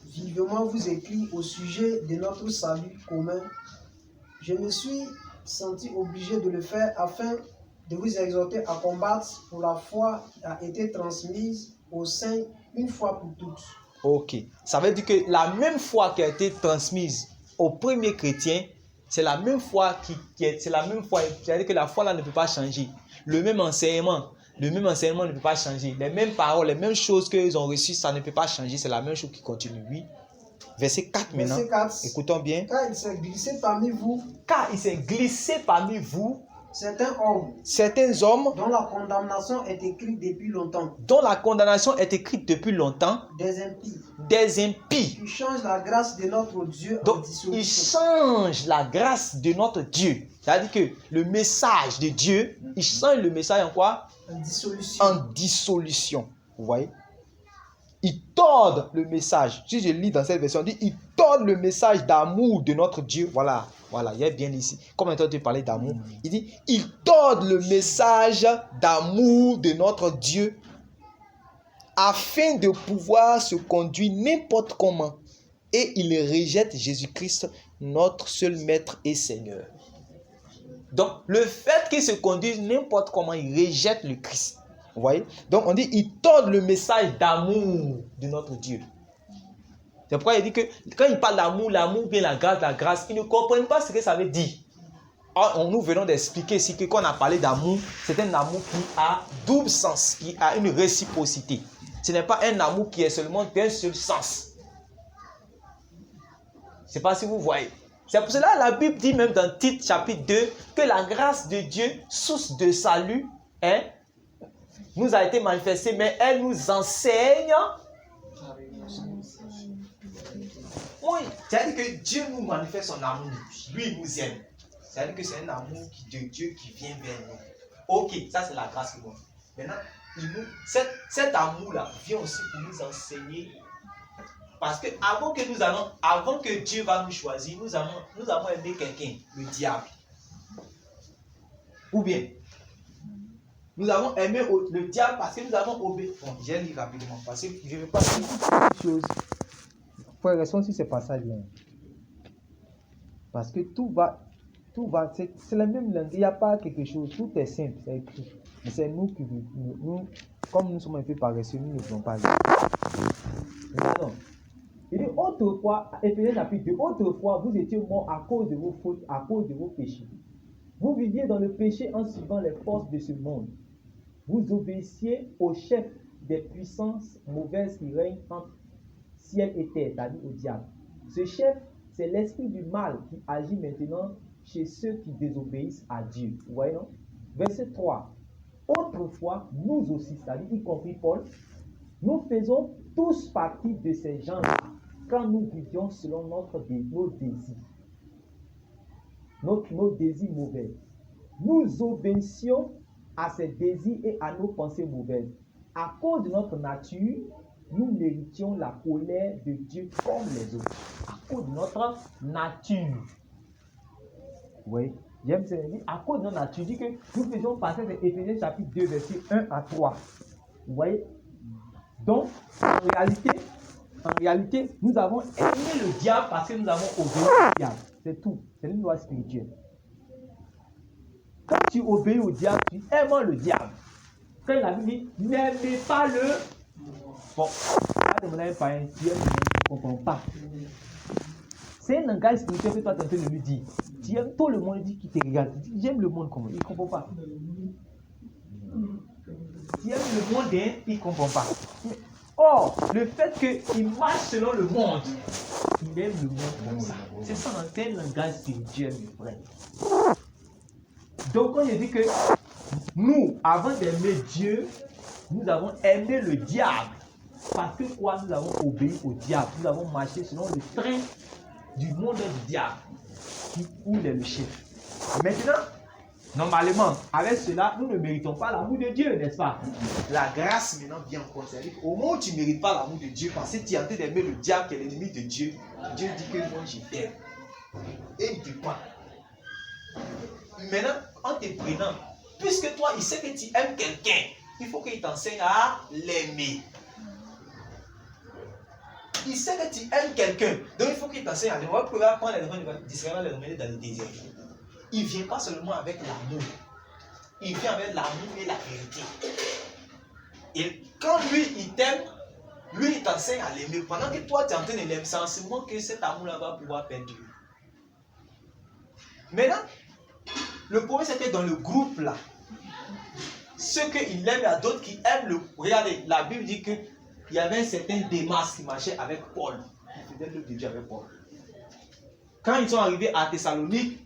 vivement vous écrire au sujet de notre salut commun, je me suis senti obligé de le faire afin de vous exhorter à combattre pour la foi qui a été transmise aux saints une fois pour toutes. Ok. Ça veut dire que la même foi qui a été transmise aux premiers chrétiens, c'est la même foi c'est la même foi. C'est-à-dire que la foi là ne peut pas changer. Le même enseignement ne peut pas changer. Les mêmes paroles, les mêmes choses qu'ils ont reçues, ça ne peut pas changer. C'est la même chose qui continue. Oui. Verset 4 maintenant. Verset 4. Écoutons bien. Car il s'est glissé parmi vous certains hommes dont la condamnation est écrite depuis longtemps. Des impies. Qui changent la grâce de notre Dieu en dissolution. Ils changent la grâce de notre Dieu. C'est-à-dire que le message de Dieu, ils changent le message en quoi? En dissolution. Vous voyez? Ils tordent le message. Si je lis dans cette version, on dit ils tordent le message d'amour de notre Dieu. Voilà, il y a bien ici. Comme on tu parlais d'amour, il dit ils tordent le message d'amour de notre Dieu afin de pouvoir se conduire n'importe comment. Et ils rejettent Jésus-Christ, notre seul Maître et Seigneur. Donc, le fait qu'ils se conduisent n'importe comment, ils rejettent le Christ. Vous voyez? Donc, on dit, ils tordent le message d'amour de notre Dieu. C'est pourquoi il dit que quand il parle d'amour, l'amour vient la grâce, ils ne comprennent pas ce que ça veut dire. Or, nous venons d'expliquer ici que quand on a parlé d'amour, c'est un amour qui a double sens, qui a une réciprocité. Ce n'est pas un amour qui est seulement d'un seul sens. Je ne sais pas si vous voyez. C'est pour cela que la Bible dit même dans Tite chapitre 2 que la grâce de Dieu, source de salut, nous a été manifestée, mais elle nous enseigne. Oui, c'est-à-dire que Dieu nous manifeste son amour. Lui, il nous aime. C'est-à-dire que c'est un amour de Dieu qui vient vers nous. Ok, ça c'est la grâce qui nous. Maintenant, cet amour-là vient aussi pour nous enseigner. Parce que avant que Dieu va nous choisir, nous avons aimé quelqu'un, le diable. Ou bien, nous avons aimé le diable parce que nous avons obéi. Bon, j'ai lu rapidement parce que je ne veux pas dire une chose. Frère, restons sur ce passage-là. Parce que tout va, c'est la même langue. Il n'y a pas quelque chose, tout est simple, c'est écrit. Mais c'est nous qui, comme nous sommes un peu paresseux, nous ne voulons pas lire. Maintenant, il dit autrefois, Éphésiens chapitre 2, autrefois vous étiez morts à cause de vos fautes, à cause de vos péchés. Vous viviez dans le péché en suivant les forces de ce monde. Vous obéissiez au chef des puissances mauvaises qui règnent entre ciel et terre, c'est-à-dire au diable. Ce chef, c'est l'esprit du mal qui agit maintenant chez ceux qui désobéissent à Dieu. Vous voyez, non? Verset 3. Autrefois, nous aussi, c'est-à-dire y compris Paul, nous faisons tous partie de ces gens-là quand nous vivions selon nos désirs. Nos désirs mauvais. Nous obéissions à ces désirs et à nos pensées mauvaises. À cause de notre nature, nous méritions la colère de Dieu comme les autres. À cause de notre nature. Oui, j'aime ce dit. À cause de notre nature, dit que nous faisons passer de Éphésiens chapitre 2, verset 1 à 3. Vous voyez? Donc, en réalité, nous avons aimé le diable parce que nous avons obéi au diable. C'est tout. C'est une loi spirituelle. Quand tu obéis au diable, tu aimes le diable. Quand la Bible dit, n'aimez pas le... Bon, là, de mon avis, pas un dieu, tu ne comprends pas. C'est un langage spirituel que toi, tu es en train de lui dire. Tu aimes tout le monde dit qu'il te regarde. Tu dis, j'aime le monde comme il ne comprend pas. Tu aimes le monde, hein, il ne comprend pas. Or, le fait qu'il marche selon le monde, il aime le monde comme ça. C'est ça un langage spirituel, mes frères. Donc, quand je dis que nous, avant d'aimer Dieu, nous avons aimé le diable. Parce que quoi? Nous avons obéi au diable. Nous avons marché selon le train du monde du diable, où il est le chef. Maintenant, normalement, avec cela, nous ne méritons pas l'amour de Dieu, n'est-ce pas? La grâce maintenant vient en compte. Au moment où tu ne mérites pas l'amour de Dieu, parce que tu es en train d'aimer le diable qui est l'ennemi de Dieu, Dieu dit que moi je t'aime. Et il te prend. Maintenant, en te prenant, puisque toi, il sait que tu aimes quelqu'un, il faut qu'il t'enseigne à l'aimer. Il sait que tu aimes quelqu'un, donc il faut qu'il t'enseigne à l'aimer. On va pouvoir prendre les remèdes dans le désir. Il ne vient pas seulement avec l'amour. Il vient avec l'amour et la vérité. Et quand lui, il t'aime, lui, il t'enseigne à l'aimer. Pendant que toi, tu es en train de l'aimer, c'est en ce moment que cet amour-là va pouvoir perdurer. Maintenant, le problème, c'est que dans le groupe, là, ceux qu'il aime, il y a d'autres qui aiment le... Regardez, la Bible dit qu'il y avait un certain Démas qui marchait avec Paul. Il faisait l'œuvre de Dieu avec Paul. Quand ils sont arrivés à Thessalonique,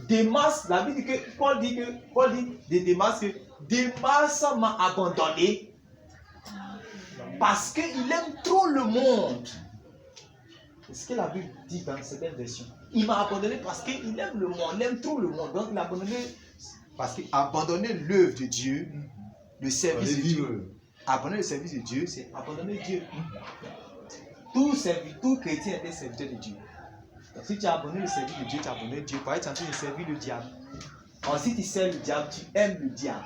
Démas, la Bible dit que Paul dit de Démas que Démas m'a abandonné parce qu'il aime trop le monde. C'est ce que la Bible dit dans certaines versions. Il m'a abandonné parce qu'il aime le monde, il aime trop le monde. Donc il a abandonné parce qu'il a abandonné l'œuvre de Dieu, le service de Dieu. Abandonner le service de Dieu, c'est abandonner Dieu. Tout chrétien est serviteur de Dieu. Donc, si tu as abandonné le service de Dieu, tu as abandonné Dieu. Par exemple, tu es en train de servir le diable. Alors, si tu sers le diable, tu aimes le diable.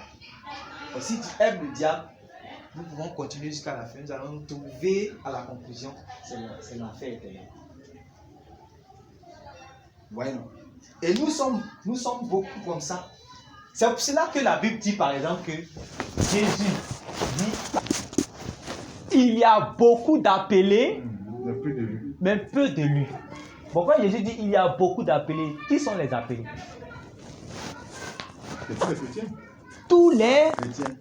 Alors, si tu aimes le diable, nous pouvons continuer jusqu'à la fin. Nous allons nous trouver à la conclusion. C'est l'enfer éternel. Ouais, non. Et nous sommes beaucoup comme ça. C'est pour cela que la Bible dit, par exemple, que Jésus dit il y a beaucoup d'appelés, mais peu d'élus. Pourquoi Jésus dit il y a beaucoup d'appelés? Qui sont les appelés? Tous les chrétiens. Tous les Chrétiens.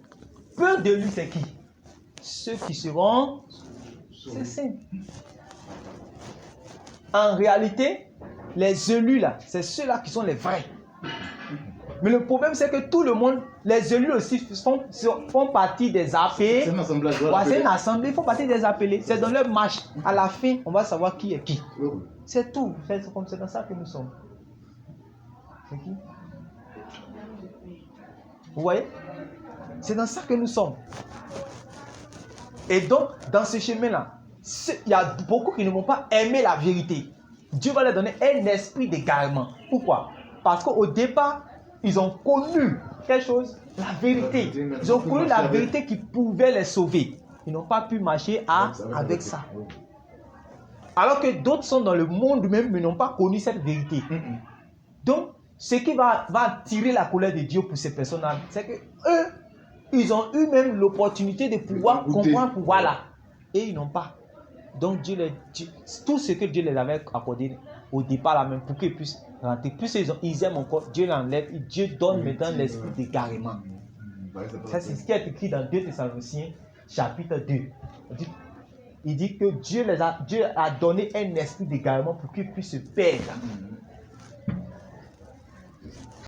Peu d'élus, c'est qui? Ceux qui seront saints. En réalité, les élus là, c'est ceux-là qui sont les vrais. Mais le problème, c'est que tout le monde, les élus aussi font partie des appelés. C'est un assemblage. C'est une assemblée, ils font partie des appelés. C'est dans leur marche. À la fin, on va savoir qui est qui. C'est tout. C'est dans ça que nous sommes. C'est qui? Vous voyez? C'est dans ça que nous sommes. Et donc, dans ce chemin-là, il y a beaucoup qui ne vont pas aimer la vérité. Dieu va leur donner un esprit d'égarement. Pourquoi? Parce qu'au départ, ils ont connu quelque chose, la vérité. Ils ont connu la vérité qui pouvait les sauver. Ils n'ont pas pu marcher avec ça. Alors que d'autres sont dans le monde même, mais n'ont pas connu cette vérité. Donc, ce qui va attirer la colère de Dieu pour ces personnes-là, c'est que eux, ils ont eu même l'opportunité de pouvoir comprendre, voilà. Et ils n'ont pas. Donc, tout ce que Dieu les avait accordé au départ, là même, pour qu'ils puissent rentrer. Plus ils aiment encore, Dieu l'enlève et Dieu donne maintenant l'esprit d'égarement. Ça, c'est ce qui est écrit dans 2 Thessaloniciens, chapitre 2. il dit que Dieu a donné un esprit d'égarement pour qu'ils puissent se perdre.